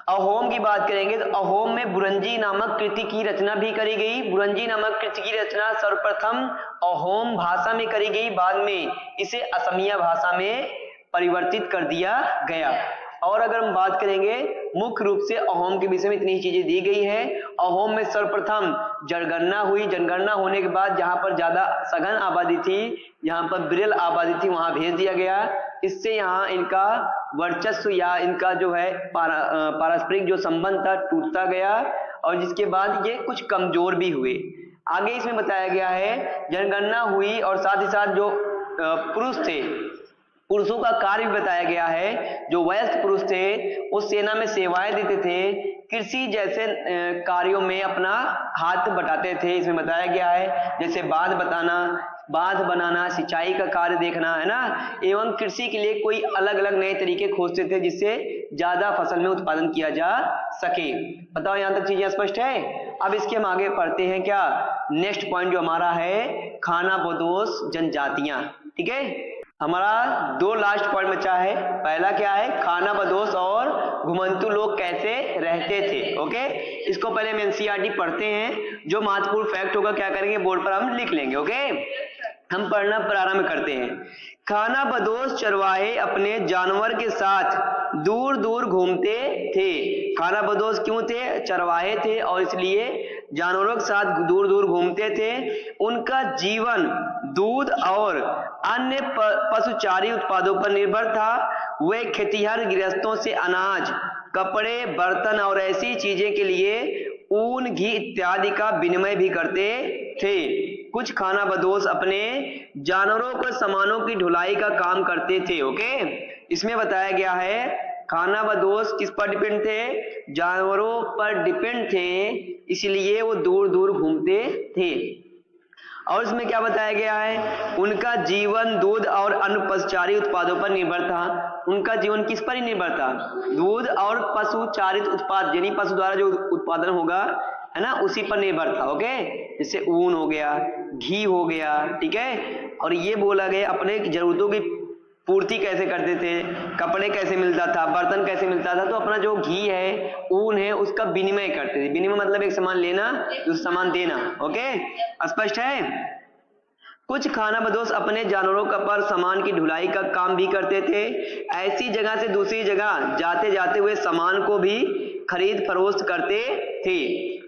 अहोम की बात करेंगे तो अहोम में बुरंजी नामक कृति की रचना भी करी गई। बुरंजी नामक कृति की रचना सर्वप्रथम अहोम भाषा में करी गई। बाद में इसे असमिया भाषा में परिवर्तित कर दिया गया। और अगर हम बात करेंगे मुख्य रूप से अहोम के विषय में इतनी ही चीजें दी गई है। अहोम में सर्वप्रथम जनगणना हुई। जनगणना होने के बाद जहां पर ज्यादा सघन आबादी थी, जहां पर विरल आबादी थी, वहां भेज दिया गया। इससे यहाँ इनका वर्चस्व या इनका जो है पारस्परिक जो संबंध था टूटता गया और जिसके बाद ये कुछ कमजोर भी हुए। आगे इसमें बताया गया है जनगणना हुई और साथ ही साथ जो पुरुष थे, पुरुषों का कार्य भी बताया गया है। जो वयस्क पुरुष थे वो सेना में सेवाएं देते थे, कृषि जैसे कार्यों में अपना हाथ बटाते थे। इसमें बताया गया है जैसे बांध बनाना, सिंचाई का कार्य देखना, है ना, एवं कृषि के लिए कोई अलग अलग नए तरीके खोजते थे जिससे ज्यादा फसल में उत्पादन किया जा सके। बताओ यहाँ तक चीजें स्पष्ट है? अब इसके हम आगे पढ़ते हैं क्या? नेक्स्ट पॉइंट जो हमारा है खानाबदोश जनजातियां, ठीक है। हमारा 2 लास्ट पॉइंट बचा है। पहला क्या है? खानाबदोश और घुमंतु लोग कैसे रहते थे, ओके। इसको पहले हम एनसीईआरटी पढ़ते हैं। जो महत्वपूर्ण फैक्ट होगा क्या करेंगे बोर्ड पर हम लिख लेंगे, ओके। हम पढ़ना प्रारंभ करते हैं। खानाबदोश चरवाहे अपने जानवर के साथ दूर दूर घूमते थे। खानाबदोश क्यों थे? चरवाहे थे और इसलिए जानवरों के साथ दूर दूर घूमते थे। उनका जीवन दूध और अन्य पशुचारी उत्पादों पर निर्भर था। वे खेतिहर गृहस्थों से अनाज, कपड़े, बर्तन और ऐसी चीजें के लिए ऊन, घी इत्यादि का विनिमय भी करते थे। कुछ खानाबदोश अपने जानवरों को सामानों की ढुलाई का काम करते थे, ओके। इसमें बताया गया है खानाबदोश किस पर डिपेंड थे? जानवरों पर डिपेंड थे, इसलिए वो दूर दूर घूमते थे। और इसमें क्या बताया गया है? उनका जीवन दूध और अन्य पशुचारी उत्पादों पर निर्भर था। उनका जीवन किस पर ही निर्भर था? दूध और पशुचारित उत्पाद, यानी पशु द्वारा जो उत्पादन होगा, है ना, उसी पर निर्भर था, ओके। जैसे ऊन हो गया, घी हो गया, ठीक है। और ये बोला गया अपने जरूरतों की पूर्ति कैसे करते थे, कपड़े कैसे मिलता था, बर्तन कैसे मिलता था, तो अपना जो घी है, ऊन है, उसका विनिमय करते थे। विनिमय मतलब एक सामान लेना, दूसरा सामान देना। ओके, स्पष्ट है। कुछ खानाबदोश अपने जानवरों का पर सामान की ढुलाई का काम भी करते थे। ऐसी जगह से दूसरी जगह जाते जाते हुए सामान को भी खरीद फरोख्त करते थे।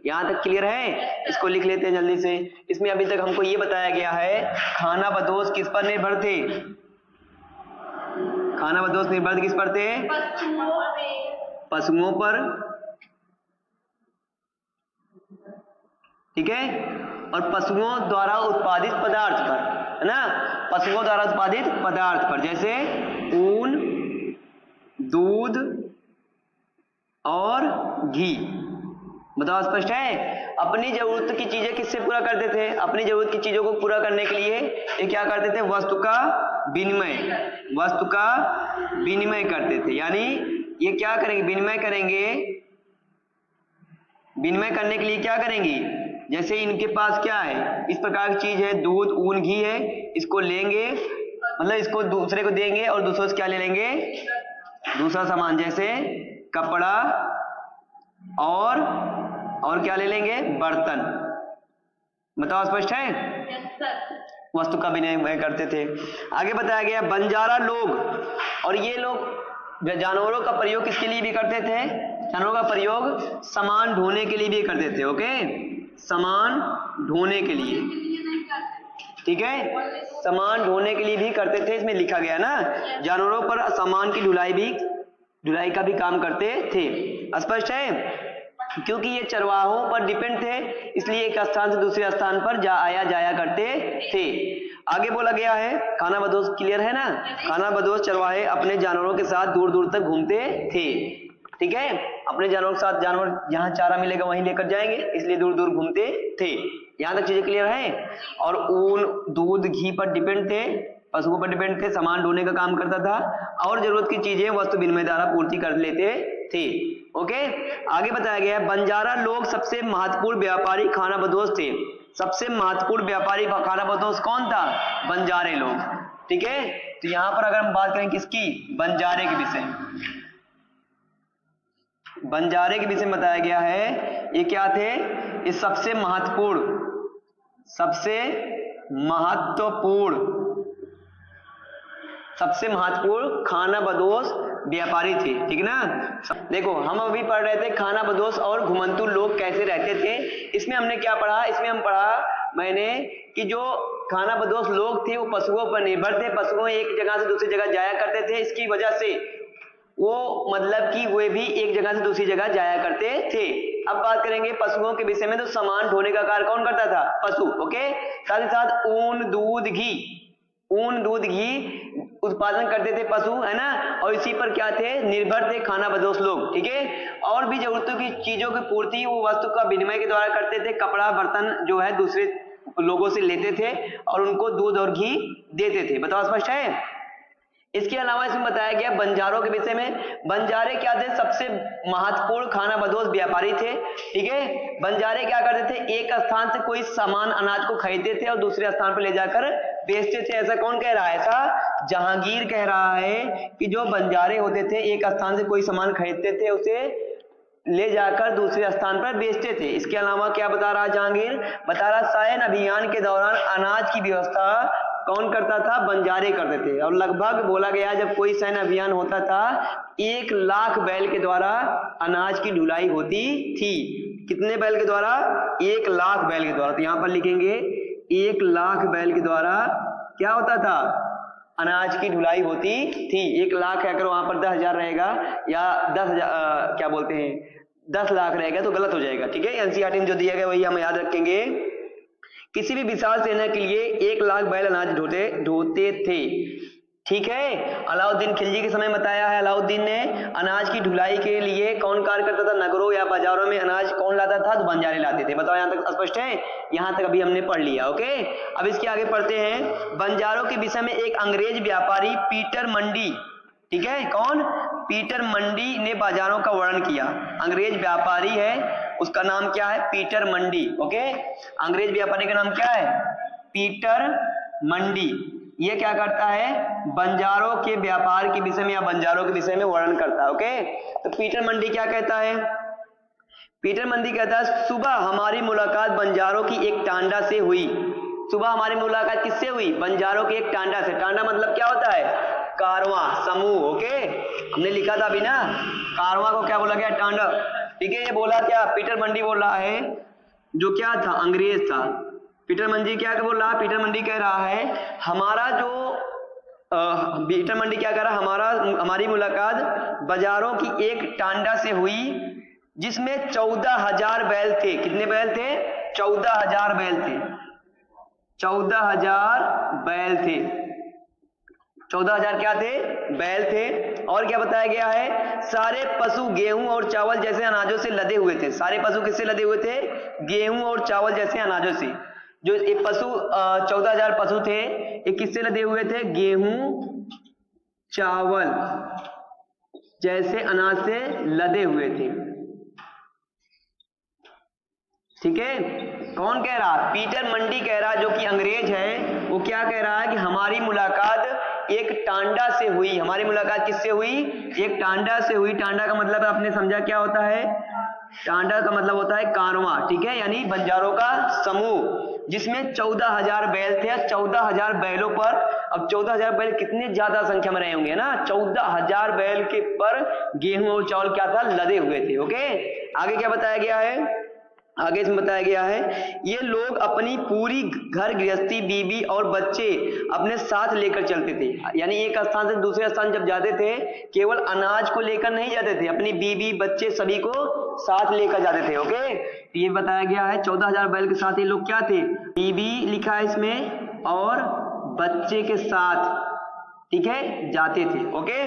यहाँ तक क्लियर है? इसको लिख लेते हैं जल्दी से। इसमें अभी तक हमको ये बताया गया है खानाबदोश किस पर निर्भर थे। खानाबदोश निर्भर किस पर थे? पशुओं पर, ठीक है, और पशुओं द्वारा उत्पादित पदार्थ पर, है ना, पशुओं द्वारा उत्पादित पदार्थ पर, जैसे ऊन, दूध और घी। बताओ, स्पष्ट है? अपनी जरूरत की चीजें किससे पूरा करते थे? अपनी जरूरत की चीजों को पूरा करने के लिए ये क्या करते थे? वस्तु का विनिमय, वस्तु का विनिमय करते थे। यानी ये क्या करेंगे? विनिमय करेंगे। विनिमय करने के लिए क्या करेंगी? जैसे इनके पास क्या है, इस प्रकार की चीज है, दूध, ऊन, घी है, इसको लेंगे, मतलब इसको दूसरे को देंगे और दूसरों से क्या ले लेंगे? दूसरा सामान, जैसे कपड़ा और क्या ले लेंगे? बर्तन। बताओ, स्पष्ट है? वस्तु का विनिमय करते थे। आगे बताया गया बंजारा लोग, और ये लोग जानवरों का प्रयोग किसके लिए भी करते थे? जानवरों का प्रयोग सामान ढोने के लिए भी करते थे। ओके, सामान ढोने के लिए, ठीक है, सामान ढोने के लिए भी करते थे। इसमें लिखा गया ना, जानवरों पर सामान की ढुलाई का भी काम करते थे। स्पष्ट है? क्योंकि ये चरवाहों पर डिपेंड थे, इसलिए एक स्थान से दूसरे स्थान पर आया जाया करते थे। आगे बोला गया है खानाबदोश, क्लियर है ना? खानाबदोश चरवाहे अपने जानवरों के साथ दूर दूर तक घूमते थे, ठीक है, अपने जानवरों के साथ, जानवर जहां चारा मिलेगा वहीं लेकर जाएंगे, इसलिए दूर दूर घूमते थे। यहां तक चीजें क्लियर है? और ऊन, दूध, घी पर डिपेंड थे, पशुओं पर डिपेंड थे, सामान ढोने का काम करता था, और जरूरत की चीजें वस्तु विनिमय द्वारा पूर्ति कर लेते थे। ओके, आगे बताया गया है बंजारा लोग सबसे महत्वपूर्ण व्यापारी खानाबदोश थे। सबसे महत्वपूर्ण व्यापारी खानाबदोश कौन था? बंजारे लोग, ठीक है। तो यहां पर अगर हम बात करें किसकी? बंजारे के विषय, बंजारे के विषय में बताया गया है। ये क्या थे? ये सबसे महत्वपूर्ण खानाबदोश व्यापारी थे, ठीक है ना। देखो, हम अभी पढ़ रहे थे खानाबदोश और घुमंतु लोग कैसे रहते थे। इसमें हमने क्या पढ़ा? इसमें हम पढ़ा मैंने कि जो खानाबदोश लोग थे वो पशुओं पर निर्भर थे, पशुओं एक जगह से दूसरी जगह जाया करते थे, इसकी वजह से वो मतलब कि वे भी एक जगह से दूसरी जगह जाया करते थे। अब बात करेंगे पशुओं के विषय में, तो सामान ढोने का कार्य कौन करता था? पशु। ओके, साथ ही साथ ऊन, दूध, घी उत्पादन करते थे पशु, है ना, और इसी पर क्या थे? निर्भर थे खानाबदोश लोग, ठीक है। और भी जरूरतों की चीजों की पूर्ति वो वस्तु का विनिमय के द्वारा करते थे। कपड़ा, बर्तन जो है दूसरे लोगों से लेते थे और उनको दूध और घी देते थे। बताओ, स्पष्ट है? इसके अलावा इसमें बताया गया बंजारों के विषय में। बंजारे क्या थे? सबसे महत्वपूर्ण खानाबदोश व्यापारी थे, ठीक है। बंजारे क्या करते थे? एक स्थान से कोई सामान, अनाज को खरीदते थे और दूसरे स्थान पर ले जाकर बेचते थे। ऐसा कौन कह रहा है? ऐसा जहांगीर कह रहा है कि जो बंजारे होते थे एक स्थान से कोई सामान खरीदते थे, उसे ले जाकर दूसरे स्थान पर बेचते थे। इसके अलावा क्या बता रहा है जहांगीर? बता रहा सैन अभियान के दौरान अनाज की व्यवस्था कौन करता था? बंजारे करते थे। और लगभग बोला गया जब कोई सैन्य अभियान होता था 1 लाख बैल के द्वारा अनाज की ढुलाई होती थी। कितने बैल के द्वारा? 1 लाख बैल के द्वारा। तो यहां पर लिखेंगे 1 लाख बैल के द्वारा क्या होता था? अनाज की ढुलाई होती थी। 1 लाख है, अगर वहां पर 10,000 रहेगा या 10,000 क्या बोलते हैं 10 लाख रहेगा तो गलत हो जाएगा, ठीक है। एनसीईआरटी में जो दिया गया वही हम याद रखेंगे। किसी भी विशाल सेना के लिए 1 लाख बैल अनाज ढोते थे, ठीक है। अलाउद्दीन खिलजी के समय बताया है, अलाउद्दीन ने अनाज की ढुलाई के लिए कौन कार्य करता था? नगरों या बाजारों में अनाज कौन लाता था? तो बंजारे लाते थे। बताओ, यहां तक स्पष्ट है? यहां तक अभी हमने पढ़ लिया। ओके, अब इसके आगे पढ़ते हैं। बंजारों के विषय में एक अंग्रेज व्यापारी पीटर मंडी, ठीक है, कौन? पीटर मंडी ने बाजारों का वर्णन किया। अंग्रेज व्यापारी है, उसका नाम क्या है? पीटर मंडी। ओके, अंग्रेज व्यापारी का नाम क्या है? पीटर मंडी। ये क्या करता है? बंजारों के व्यापार के विषय में या बंजारों के विषय में वर्णन करता है। ओके, तो पीटर मंडी क्या कहता है? पीटर मंडी कहता है सुबह हमारी मुलाकात बंजारों की एक टांडा से हुई। सुबह हमारी मुलाकात किससे हुई? बंजारों की एक टांडा से। टांडा मतलब क्या होता है? कारवां, समूह। ओके, हमने लिखा था अभी ना, कारवां को क्या बोला गया? टांडा। ठीक है, ये बोला क्या? पीटर मंडी बोल रहा है, जो क्या था? अंग्रेज था। पीटर मंडी क्या बोल रहा है? पीटर मंडी कह रहा है हमारा जो पीटर मंडी क्या कह रहा है? हमारी मुलाकात बाजारों की एक टांडा से हुई जिसमें 14,000 बैल थे। कितने बैल थे? 14,000 बैल थे। 14,000 बैल थे। 14,000 क्या थे? बैल थे। और क्या बताया गया है? सारे पशु गेहूं और चावल जैसे अनाजों से लदे हुए थे। सारे पशु किससे लदे हुए थे? गेहूं और चावल जैसे अनाजों से। जो ये पशु 14,000 पशु थे, ये किससे लदे हुए थे? गेहूं चावल जैसे अनाज से लदे हुए थे। ठीक है, कौन कह रहा? पीटर मंडी कह रहा, जो कि अंग्रेज है। वो क्या कह रहा है कि हमारी मुलाकात एक टांडा से हुई। हमारी मुलाकात किससे हुई? एक टांडा से हुई। टांडा का मतलब आपने समझा क्या होता है? टांडा का मतलब होता है कारवां। ठीक है, यानी बंजारों का समूह जिसमें 14,000 बैल थे। 14,000 बैलों पर, अब 14,000 बैल कितने ज्यादा संख्या में रहे होंगे ना? 14,000 बैल के पर गेहूं और चावल क्या था? लदे हुए थे। ओके, आगे क्या बताया गया है? आगे इसमें बताया गया है ये लोग अपनी पूरी घर गृहस्थी, बीबी और बच्चे अपने साथ लेकर चलते थे। यानी एक स्थान से दूसरे स्थान जब जाते थे, केवल अनाज को लेकर नहीं जाते थे, अपनी बीबी बच्चे सभी को साथ लेकर जाते थे। ओके, तो ये बताया गया है 14,000 बैल के साथ ये लोग क्या थे? बीबी लिखा है इसमें और बच्चे के साथ, ठीक है, जाते थे। ओके,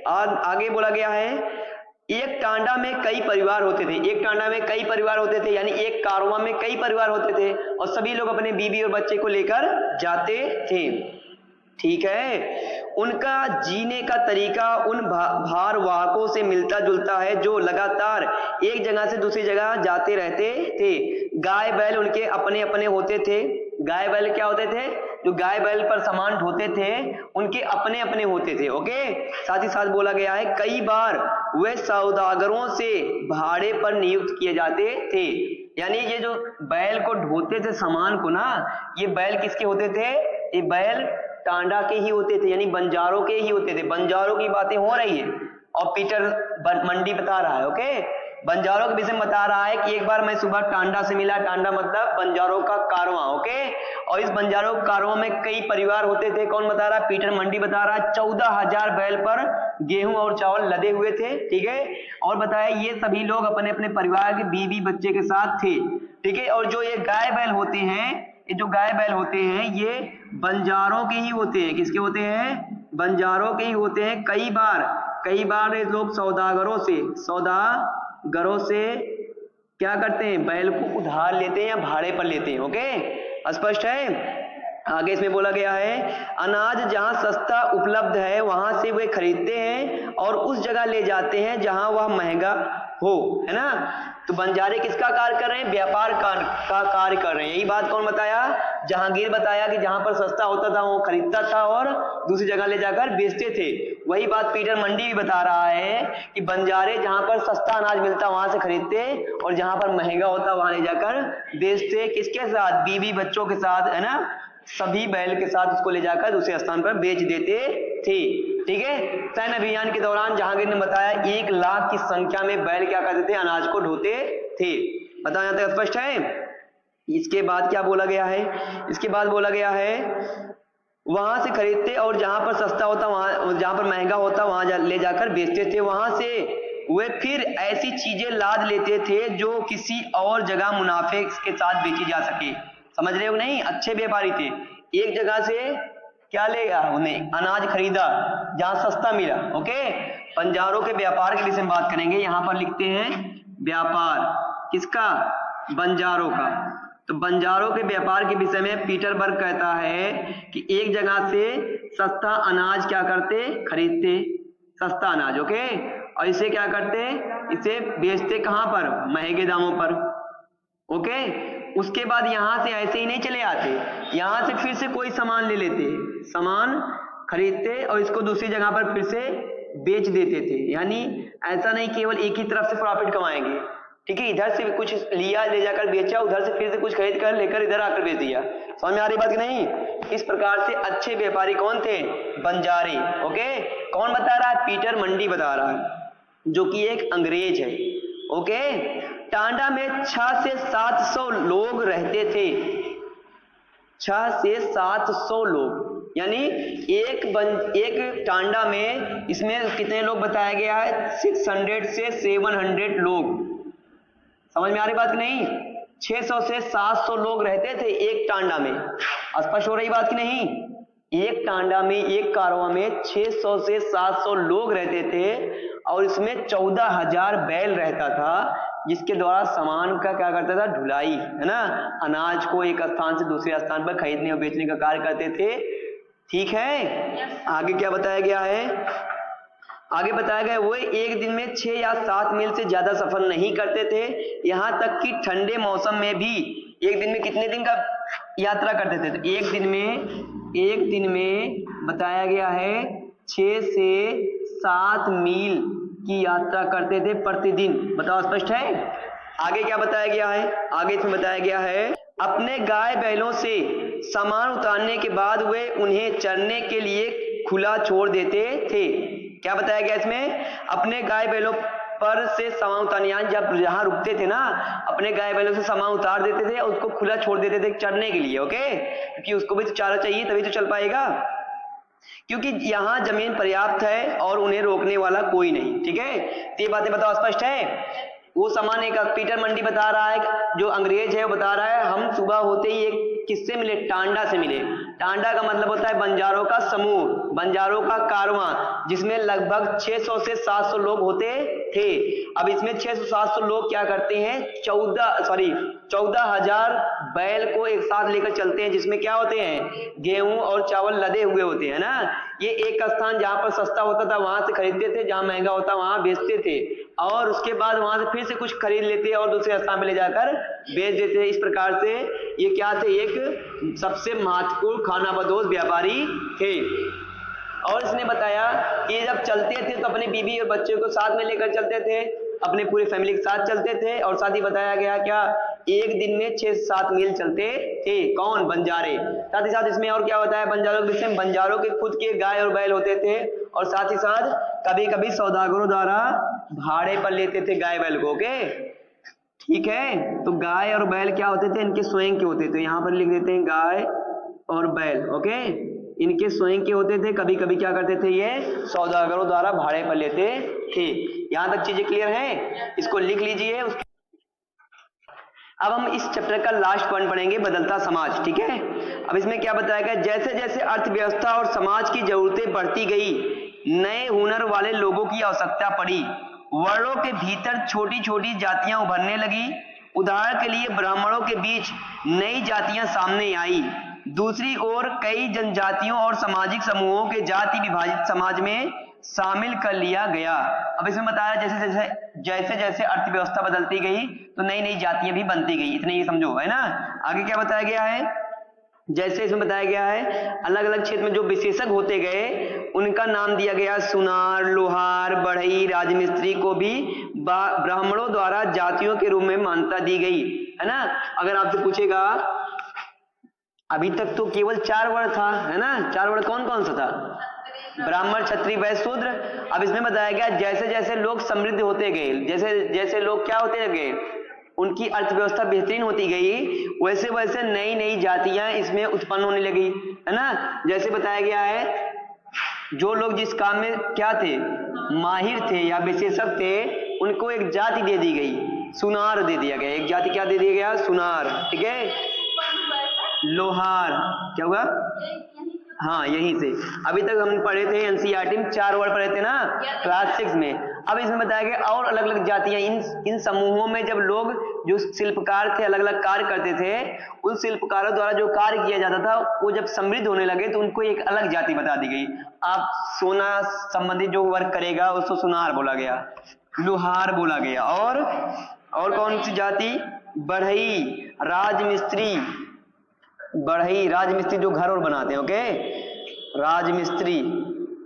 आगे बोला गया है एक टांडा में कई परिवार होते थे। एक टांडा में कई परिवार होते थे, यानी एक कारवां में कई परिवार होते थे और सभी लोग अपने बीबी और बच्चे को लेकर जाते थे। ठीक है, उनका जीने का तरीका उन भारवाहकों से मिलता जुलता है जो लगातार एक जगह से दूसरी जगह जाते रहते थे। गाय बैल उनके अपने अपने होते थे। गाय बैल क्या होते थे? जो गाय बैल पर सामान ढोते थे उनके अपने अपने होते थे। ओके, साथ ही साथ बोला गया है कई बार वे सौदागरों से भाड़े पर नियुक्त किए जाते थे। यानी ये जो बैल को ढोते थे सामान को ना, ये बैल किसके होते थे? ये बैल टांडा के ही होते थे, यानी बंजारों के ही होते थे। बंजारों की बातें हो रही है और पीटर मंडी बता रहा है। ओके, बंजारों के विषय में बता रहा है कि एक बार मैं सुबह टांडा से मिला। टांडा मतलब बंजारों का कारवां। ओके, और इस बंजारों के कारवां में कई परिवार होते थे। कौन बता रहा है? पीटर मंडी बता रहा है। 14,000 बैल पर गेहूं और चावल लदे हुए थे। ठीक है, और बताया ये सभी लोग अपने अपने परिवार के बीवी बच्चे के साथ थे। ठीक है, और जो ये गाय बैल होते हैं, ये जो गाय बैल होते हैं ये बंजारों के ही होते हैं। किसके होते हैं? बंजारों के ही होते हैं। कई बार ये लोग सौदागरों से क्या करते हैं? बैल को उधार लेते हैं या भाड़े पर लेते हैं। ओके, स्पष्ट है? आगे इसमें बोला गया है अनाज जहां सस्ता उपलब्ध है वहां से वे खरीदते हैं और उस जगह ले जाते हैं जहां वह महंगा हो, है ना? तो बंजारे किसका कार्य कर रहे हैं? व्यापार का कार्य कर रहे हैं। यही बात कौन बताया? जहांगीर बताया कि जहां पर सस्ता होता था वो खरीदता था और दूसरी जगह ले जाकर बेचते थे। वही बात पीटर मंडी भी बता रहा है कि बंजारे जहां पर सस्ता अनाज मिलता वहां से खरीदते और जहां पर महंगा होता वहां ले जाकर बेचते। किसके साथ? बीवी बच्चों के साथ, है ना? सभी बैल के साथ उसको ले जाकर दूसरे स्थान पर बेच देते थे। ठीक है, सैन्य अभियान के दौरान जहांगीर ने बताया 1 लाख की संख्या में बैल क्या करते थे? अनाज को ढोते थे। बताओ यहां तक स्पष्ट है? इसके बाद क्या बोला गया है? इसके बाद बोला गया है वहां से खरीदते और जहां पर सस्ता होता वहां, जहां पर महंगा होता वहां ले जाकर बेचते थे। वहां से वे फिर ऐसी चीजें लाद लेते थे जो किसी और जगह मुनाफे के साथ बेची जा सके। समझ रहे हो नहीं? अच्छे व्यापारी थे। एक जगह से क्या लेगा? उन्हें अनाज खरीदा जहां सस्ता मिला। ओके, बंजारों के व्यापार के विषय में बात करेंगे। यहां पर लिखते हैं व्यापार किसका? बंजारों का। तो बंजारों के व्यापार के विषय में पीटरबर्ग कहता है कि एक जगह से सस्ता अनाज क्या करते? खरीदते, सस्ता अनाज। ओके, और इसे क्या करते, इसे बेचते कहां पर, महंगे दामों पर। ओके, उसके बाद यहां से ऐसे ही नहीं चले आते, यहां से फिर से कोई सामान ले लेते, सामान खरीदते और इसको दूसरी जगह पर फिर से बेच देते थे। यानी ऐसा नहीं केवल एक ही तरफ से प्रॉफिट कमाएंगे, ठीक है, इधर से कुछ लिया, ले जाकर बेचा, उधर से फिर से कुछ खरीद कर लेकर इधर आकर बेच दिया। समझ में आ रही बात कि नहीं? इस प्रकार से अच्छे व्यापारी कौन थे, बंजारे। ओके, कौन बता रहा है, पीटर मंडी बता रहा है, जो कि एक अंग्रेज है। ओके, टांडा में 6 से 700 लोग रहते थे, 6 से 700 लोग, यानी एक टांडा में इसमें कितने लोग बताया गया है, 600 से 700 लोग। समझ में आ रही बात कि नहीं? 600 से 700 लोग रहते थे एक टांडा में। स्पष्ट हो रही बात कि नहीं? एक टांडा में, एक कारवां में 600 से 700 लोग रहते थे और इसमें 14,000 बैल रहता था, जिसके द्वारा सामान का क्या करता था, ढुलाई, है ना, अनाज को एक स्थान से दूसरे स्थान पर खरीदने और बेचने का कार्य करते थे। ठीक है, आगे क्या बताया गया है, आगे बताया गया वो एक दिन में 6 या 7 मील से ज्यादा सफर नहीं करते थे, यहां तक कि ठंडे मौसम में भी एक दिन में कितने दिन का यात्रा करते थे, तो एक दिन में बताया गया है 6 से 7 मील की यात्रा करते थे प्रतिदिन। बताओ, स्पष्ट है? आगे क्या बताया गया है, आगे इसमें बताया गया है अपने गाय बैलों से सामान उतारने के बाद वे उन्हें चरने के लिए खुला छोड़ देते थे। क्या बताया गया इसमें, अपने गाय बैलों पर से सामान उतारने, जब जहां रुकते थे ना, अपने गाय बैलों से सामान उतार देते थे और उसको खुला छोड़ देते थे चरने के लिए। ओके, क्योंकि उसको भी तो चारा चाहिए, तभी तो चल पाएगा, क्योंकि यहाँ जमीन पर्याप्त है और उन्हें रोकने वाला कोई नहीं। ठीक है, तो ये बातें बताओ, स्पष्ट है? वो सामान एक पीटर मंडी बता रहा है, जो अंग्रेज है वो बता रहा है, हम सुबह होते ही एक किससे मिले, टांडा से मिले। टांडा का मतलब होता है बंजारों का समूह, बंजारों का कारवां, जिसमें लगभग 600 से 700 लोग होते थे। अब इसमें 600-700 लोग क्या करते हैं, 14,000 बैल को एक साथ लेकर चलते हैं, जिसमें क्या होते हैं, गेहूं और चावल लदे हुए होते हैं ना। ये एक स्थान जहां पर सस्ता होता था वहां से खरीदते थे, जहां महंगा होता वहां बेचते थे, और उसके बाद वहां से फिर से कुछ खरीद लेते और दूसरे स्थान पे ले जाकर बेच देते। इस प्रकार से ये क्या थे, एक सबसे महत्वपूर्ण खानाबदोश व्यापारी थे। और इसने बताया कि जब चलते थे तो अपने बीवी और बच्चे को साथ में लेकर चलते थे, अपने पूरी फैमिली के साथ चलते थे, और साथ ही बताया गया क्या, एक दिन में 6 से 7 मील चलते थे। कौन, बंजारे। साथ ही साथ इसमें और क्या बताया बंजारों के विषय में, बंजारों के खुद के गाय और बैल होते थे, और साथ ही साथ कभी कभी सौदागरों द्वारा भाड़े पर लेते थे गाय बैल को। ओके, ठीक है, तो गाय और बैल क्या होते थे, इनके स्वयं के होते थे, यहाँ पर लिख देते हैं गाय और बैल। ओके, इनके स्वयं के होते थे, कभी कभी क्या करते थे, ये सौदागरों द्वारा भाड़े पर लेते थे। यहां तक चीजें क्लियर हैं, इसको लिख लीजिए। अब हम इस चैप्टर का लास्ट पॉइंट पढ़ेंगे, बदलता समाज। ठीक है, अब इसमें क्या बताया गया, जैसे जैसे अर्थव्यवस्था और समाज की जरूरतें बढ़ती गई, नए हुनर वाले लोगों की आवश्यकता पड़ी, वर्णों के भीतर छोटी छोटी जातियां उभरने लगी। उदाहरण के लिए ब्राह्मणों के बीच नई जातियां सामने आई। दूसरी ओर कई जनजातियों और सामाजिक समूहों के जाति विभाजित समाज में शामिल कर लिया गया। अब इसमें बताया जैसे जैसे अर्थव्यवस्था बदलती गई तो नई नई जातियां भी बनती गई, इतने ही समझो, है ना। आगे क्या बताया गया है, जैसे इसमें बताया गया है अलग अलग क्षेत्र में जो विशेषज्ञ होते गए उनका नाम दिया गया, सुनार, लोहार, बढ़ई, राजमिस्त्री को भी ब्राह्मणों द्वारा जातियों के रूप में मान्यता दी गई, है ना। अगर आपसे पूछेगा, अभी तक तो केवल 4 वर्ण था, है ना, 4 वर्ण कौन कौन सा था, ब्राह्मण, क्षत्रिय, वैश्य, शूद्र। अब इसमें बताया गया जैसे जैसे लोग समृद्ध होते गए, जैसे जैसे लोग क्या होते गए, उनकी अर्थव्यवस्था बेहतरीन होती गई, वैसे वैसे नई नई जातियां इसमें उत्पन्न होने लगी, है ना। जैसे बताया गया है जो लोग जिस काम में क्या थे, माहिर थे या विशेषज्ञ थे, उनको एक जाति दे दी गई, सुनार दे दिया गया। एक जाति क्या दे दिया गया, सुनार। ठीक है, लोहार क्या हुआ, हाँ यहीं से। अभी तक हम पढ़े थे एनसीईआरटी में 4 वर्ड पढ़े थे ना, क्लास 6 में। अब इसमें बताया गया और अलग अलग जातियां, इन समूहों में जब लोग जो शिल्पकार थे अलग अलग कार्य करते थे, उन शिल्पकारों द्वारा जो कार्य किया जाता था वो जब समृद्ध होने लगे तो उनको एक अलग जाति बता दी गई। आप सोना संबंधित जो वर्क करेगा उसको सुनार बोला गया, लोहार बोला गया। और कौन सी जाति? बढ़ई, राजमिस्त्री, बढ़ई राजमिस्त्री जो घर और बनाते हैं, ओके, राजमिस्त्री।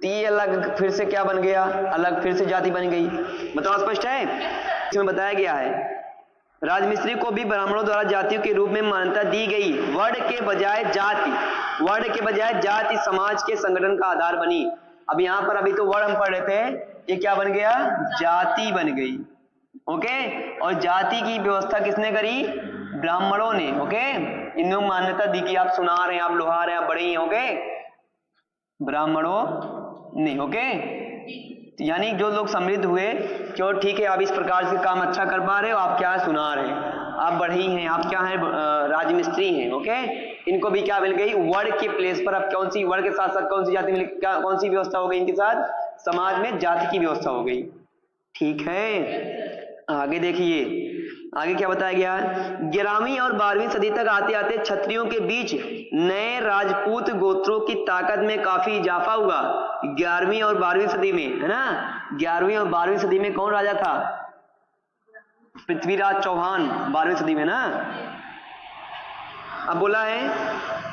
ये अलग फिर से क्या बन गया? अलग फिर से जाति बन गई। बताओ स्पष्ट है? इसमें बताया गया है राजमिस्त्री को भी ब्राह्मणों द्वारा जातियों के रूप में मान्यता दी गई। वर्ण के बजाय जाति, वर्ण के बजाय जाति समाज के संगठन का आधार बनी। अब यहाँ पर अभी तो वर्ण हम पढ़ रहे थे, ये क्या बन गया? जाति बन गई। ओके, और जाति की व्यवस्था किसने करी? ब्राह्मणों ने। ओके, इन्होंने मान्यता दी कि आप सुनार हैं, आप लोहार हैं, आप बड़े हैं। ओके, ब्राह्मणों ने। ओके, यानी जो लोग समृद्ध हुए, चलो ठीक है आप इस प्रकार से काम अच्छा कर पा रहे हो, आप क्या है? सुनार हैं, आप बढ़ई हैं, आप क्या है? राजमिस्त्री हैं। ओके, इनको भी क्या मिल गई? वर्ण के प्लेस पर। अब कौन सी वर्ण के साथ साथ कौन सी जाति मिल, क्या कौन सी व्यवस्था हो गई इनके साथ? समाज में जाति की व्यवस्था हो गई। ठीक है, आगे देखिए आगे क्या बताया गया है? 11वीं और 12वीं सदी तक आते आते क्षत्रियों के बीच नए राजपूत गोत्रों की ताकत में काफी इजाफा हुआ। 11वीं और 12वीं सदी में, है ना? 11वीं और 12वीं सदी में कौन राजा था? पृथ्वीराज चौहान, 12वीं सदी में ना। अब बोला है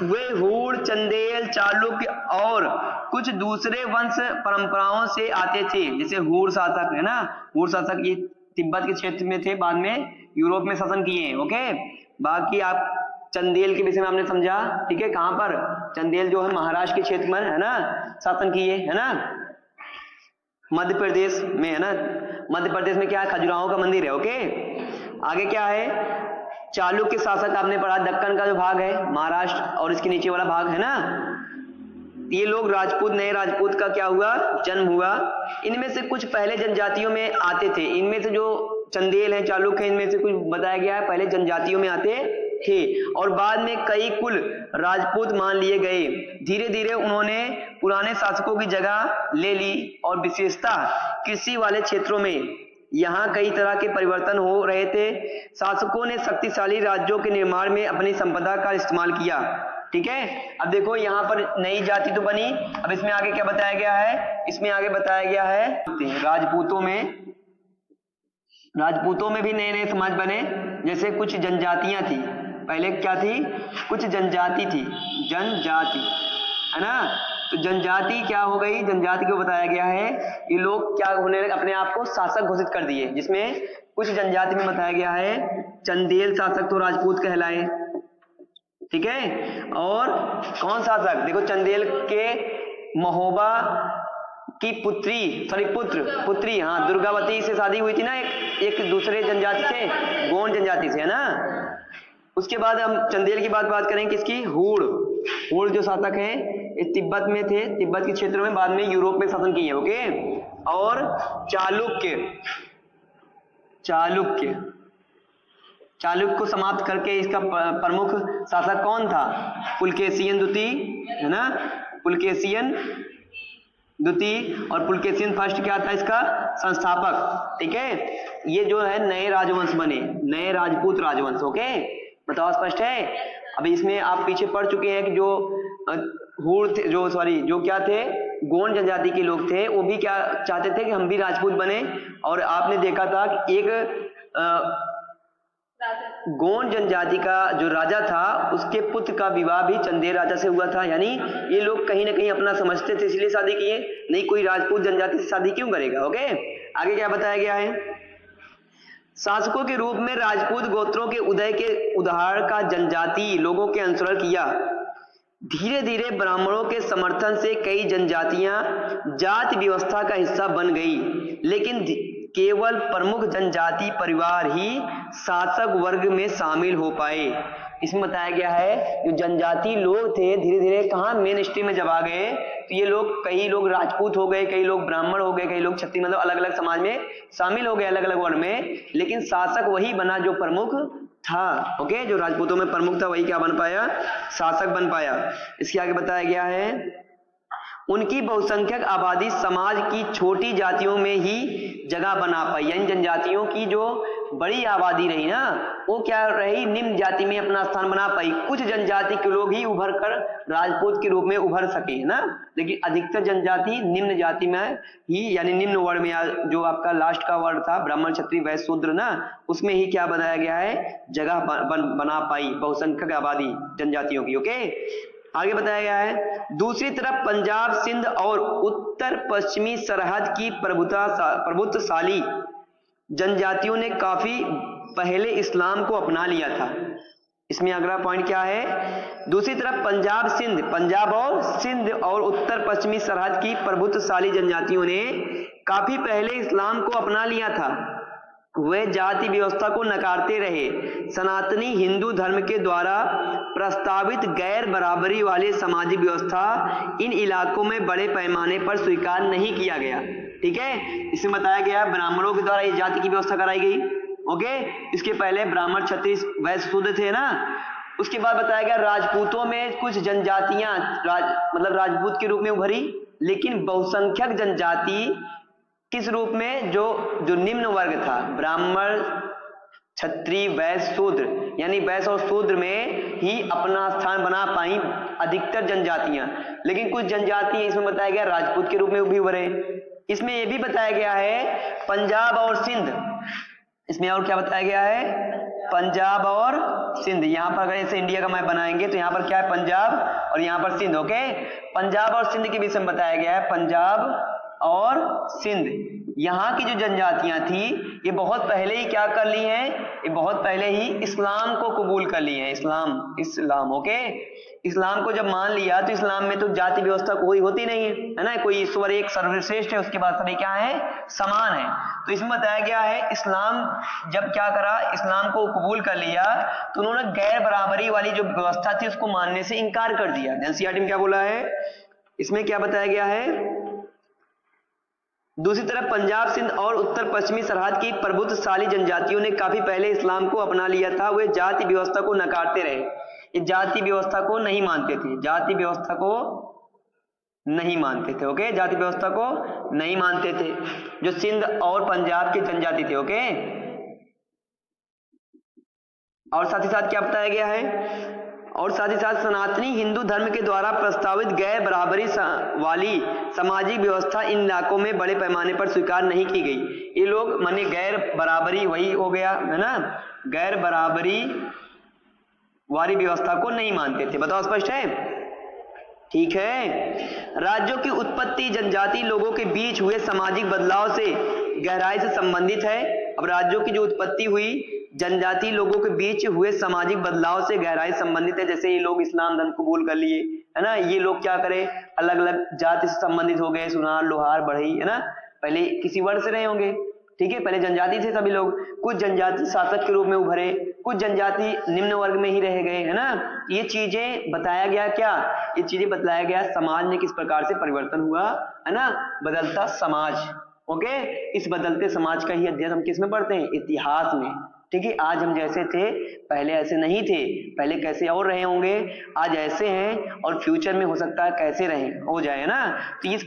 वे हूण, चंदेल, चालुक्य और कुछ दूसरे वंश परंपराओं से आते थे। जैसे हूण शासक है ना, हूण शासक ये तिब्बत के क्षेत्र में थे, बाद में यूरोप में शासन किए। ओके, बाकी आप चंदेल के विषय में आपने समझा, ठीक है? कहां पर? चंदेल जो है महाराष्ट्र के क्षेत्र में, है ना, शासन किए, है ना, मध्य प्रदेश में, है ना। मध्य प्रदेश में क्या है? खजुराहो का मंदिर है। ओके, आगे क्या है? चालुक्य शासक आपने पढ़ा, दक्कन का जो भाग है महाराष्ट्र और इसके नीचे वाला भाग है ना, ये लोग राजपूत, नए राजपूत का क्या हुआ? जन्म हुआ। इनमें से कुछ पहले जनजातियों में आते थे। इनमें से जो चंदेल है, चालुक्य है, इनमें से कुछ बताया गया है पहले जनजातियों में आते थे और बाद में कई कुल राजपूत मान लिए गए। धीरे धीरे उन्होंने पुराने शासकों की जगह ले ली और विशेषता कृषि वाले क्षेत्रों में यहाँ कई तरह के परिवर्तन हो रहे थे। शासकों ने शक्तिशाली राज्यों के निर्माण में अपनी संपदा का इस्तेमाल किया। ठीक है, अब देखो यहाँ पर नई जाति तो बनी। अब इसमें आगे क्या बताया गया है? इसमें आगे बताया गया है राजपूतों में भी नए नए समाज बने। जैसे कुछ जनजातियां थी, पहले क्या थी? कुछ जनजाति थी, जनजाति, है ना। तो जनजाति क्या हो गई? जनजाति को बताया गया है ये लोग क्या होने लगे? अपने आप को शासक घोषित कर दिए। जिसमें कुछ जनजाति में बताया गया है चंदेल शासक तो राजपूत कहलाए, ठीक है। और कौन शासक? देखो चंदेल के महोबा की पुत्री, हाँ, दुर्गावती से शादी हुई थी ना एक दूसरे जनजाति से, गोंड जनजाति से, है ना। उसके बाद हम चंदेल की बात करें, किसकी? हूण जो शासक हैं इस तिब्बत में थे, तिब्बत के क्षेत्रों में, बाद में यूरोप में शासन किए। ओके, और चालुक्य को समाप्त करके इसका प्रमुख शासक कौन था? पुलकेशियन द्वितीय, है ना, पुलकेशियन द्वितीय। और पुलकेशियन फर्स्ट क्या था? इसका संस्थापक। ठीक है, ये जो है नए राजवंश बने, नए राजपूत राजवंश। ओके, बताओ स्पष्ट है? अभी इसमें आप पीछे पढ़ चुके हैं कि जो क्या थे? गोंड जनजाति के लोग थे, वो भी क्या चाहते थे कि हम भी राजपूत बने। और आपने देखा था कि एक गोंड जनजाति का जो राजा था उसके पुत्र का विवाह भी चंदेल राजा से हुआ था। यानी ये लोग कहीं ना कहीं अपना समझते थे, इसलिए शादी किए। नहीं कोई राजपूत जनजाति से शादी क्यों करेगा? ओके, आगे क्या बताया गया है? शासकों के रूप में राजपूत गोत्रों के उदय के उदाहरण का जनजाति लोगों के अनुसरण किया। धीरे धीरे ब्राह्मणों के समर्थन से कई जनजातियां जाति व्यवस्था का हिस्सा बन गई, लेकिन केवल प्रमुख जनजाति परिवार ही शासक वर्ग में शामिल हो पाए। इसमें बताया गया है जो जनजाति लोग थे धीरे धीरे कहाँ मेन स्ट्रीम में जब आ गए, तो ये लोग, कई लोग राजपूत हो गए, कई लोग ब्राह्मण हो गए, कई लोग क्षत्रिय, मतलब अलग अलग समाज में शामिल हो गए, अलग अलग वर्ण में। लेकिन शासक वही बना जो प्रमुख था। ओके, जो राजपूतों में प्रमुख था वही क्या बन पाया? शासक बन पाया। इसके आगे बताया गया है उनकी बहुसंख्यक आबादी समाज की छोटी जातियों में ही जगह बना पाई, यानी जनजातियों की जो बड़ी आबादी रही ना, वो क्या रही, निम्न जाति में अपना स्थान बना पाई। कुछ जनजाति के लोग ही उभर कर राजपूत के रूप में उभर सके ना, लेकिन अधिकतर जनजाति निम्न जाति में ही, यानी निम्न वर्ण में, जो आपका लास्ट का वर्ण था ब्राह्मण क्षत्रिय वैश्य शूद्र ना, उसमें ही क्या बताया गया है, जगह बना पाई बहुसंख्यक आबादी जनजातियों की। ओके, आगे बताया गया है, दूसरी तरफ पंजाब सिंध और उत्तर पश्चिमी सरहद की प्रभुत्वशाली जनजातियों ने काफी पहले इस्लाम को अपना लिया था। इसमें अगला पॉइंट क्या है, दूसरी तरफ पंजाब और सिंध और उत्तर पश्चिमी सरहद की प्रभुत्वशाली जनजातियों ने काफी पहले इस्लाम को अपना लिया था। वे जाति व्यवस्था को नकारते रहे। सनातनी हिंदू धर्म के द्वारा प्रस्तावित गैर बराबरी वाले सामाजिक व्यवस्था इन इलाकों में बड़े पैमाने पर स्वीकार नहीं किया गया। ठीक है, इसमें बताया गया ब्राह्मणों के द्वारा ये जाति की व्यवस्था कराई गई। ओके, इसके पहले ब्राह्मण क्षत्रिय वैश्य शूद्र थे ना। उसके बाद बताया गया राजपूतों में कुछ जनजातियां मतलब राजपूत के रूप में उभरी, लेकिन बहुसंख्यक जनजाति किस रूप में, जो निम्न वर्ग था, ब्राह्मण क्षत्रिय वैश्य शूद्र, यानी वैश्य और शूद्र में ही अपना स्थान बना पाई अधिकतर जनजातियां। लेकिन कुछ जनजाति इसमें बताया गया राजपूत के रूप में भी उभरे। इसमें यह भी बताया गया है पंजाब और सिंध, इसमें और क्या बताया गया है, पंजाब और सिंध। यहां पर अगर ऐसे इंडिया का मैप बनाएंगे तो यहां पर क्या है, पंजाब और यहां पर सिंध। ओके, पंजाब और सिंध के विषय में बताया गया है, पंजाब और सिंध, यहाँ की जो जनजातियां थी ये बहुत पहले ही क्या कर ली हैं, ये बहुत पहले ही इस्लाम को कबूल कर ली है। इस्लाम ओके, इस्लाम को जब मान लिया तो इस्लाम में तो जाति व्यवस्था कोई होती नहीं है ना, कोई ईश्वर एक सर्वश्रेष्ठ है, उसके बाद सभी क्या है, समान है। तो इसमें बताया गया है इस्लाम जब क्या करा, इस्लाम को कबूल कर लिया तो उन्होंने गैर बराबरी वाली जो व्यवस्था थी उसको मानने से इनकार कर दिया। एनसीईआरटी में क्या बोला है, इसमें क्या बताया गया है, दूसरी तरफ पंजाब सिंध और उत्तर पश्चिमी सरहद की प्रभुत्वशाली जनजातियों ने काफी पहले इस्लाम को अपना लिया था। वे जाति व्यवस्था को नकारते रहे, ये जाति व्यवस्था को नहीं मानते थे, जाति व्यवस्था को नहीं मानते थे। ओके, जाति व्यवस्था को नहीं मानते थे जो सिंध और पंजाब की जनजाति थे। ओके, और साथ ही साथ क्या बताया गया है, और साथ ही साथ सनातनी हिंदू धर्म के द्वारा प्रस्तावित गैर बराबरी वाली सामाजिक व्यवस्था इन इलाकों में बड़े पैमाने पर स्वीकार नहीं की गई। ये लोग माने गैर बराबरी, वही हो गया है ना, गैर बराबरी वाली व्यवस्था को नहीं मानते थे। बताओ, स्पष्ट है? ठीक है। राज्यों की उत्पत्ति जनजाति लोगों के बीच हुए सामाजिक बदलाव से गहराई से संबंधित है। अब राज्यों की जो उत्पत्ति हुई जनजाति लोगों के बीच हुए सामाजिक बदलाव से गहराई संबंधित है। जैसे ये लोग इस्लाम धर्म कबूल कर लिए है ना, ये लोग क्या करे, अलग अलग जाति से संबंधित हो गए, सुनार लोहार बढ़ई है ना, पहले किसी वर्ण से रहे होंगे। ठीक है, पहले जनजाति थे सभी लोग, कुछ जनजाति शासक के रूप में उभरे, कुछ जनजाति निम्न वर्ग में ही रह गए है ना। ये चीजें बताया गया, क्या ये चीजें बताया गया समाज में किस प्रकार से परिवर्तन हुआ है ना, बदलता समाज। ओके, इस बदलते समाज का ही अध्ययन हम किस में पढ़ते हैं, इतिहास में। ठीक है, आज हम जैसे थे पहले ऐसे नहीं थे, पहले कैसे और रहे होंगे, आज ऐसे हैं और फ्यूचर में हो सकता है कैसे रहे हो जाए ना। तो इस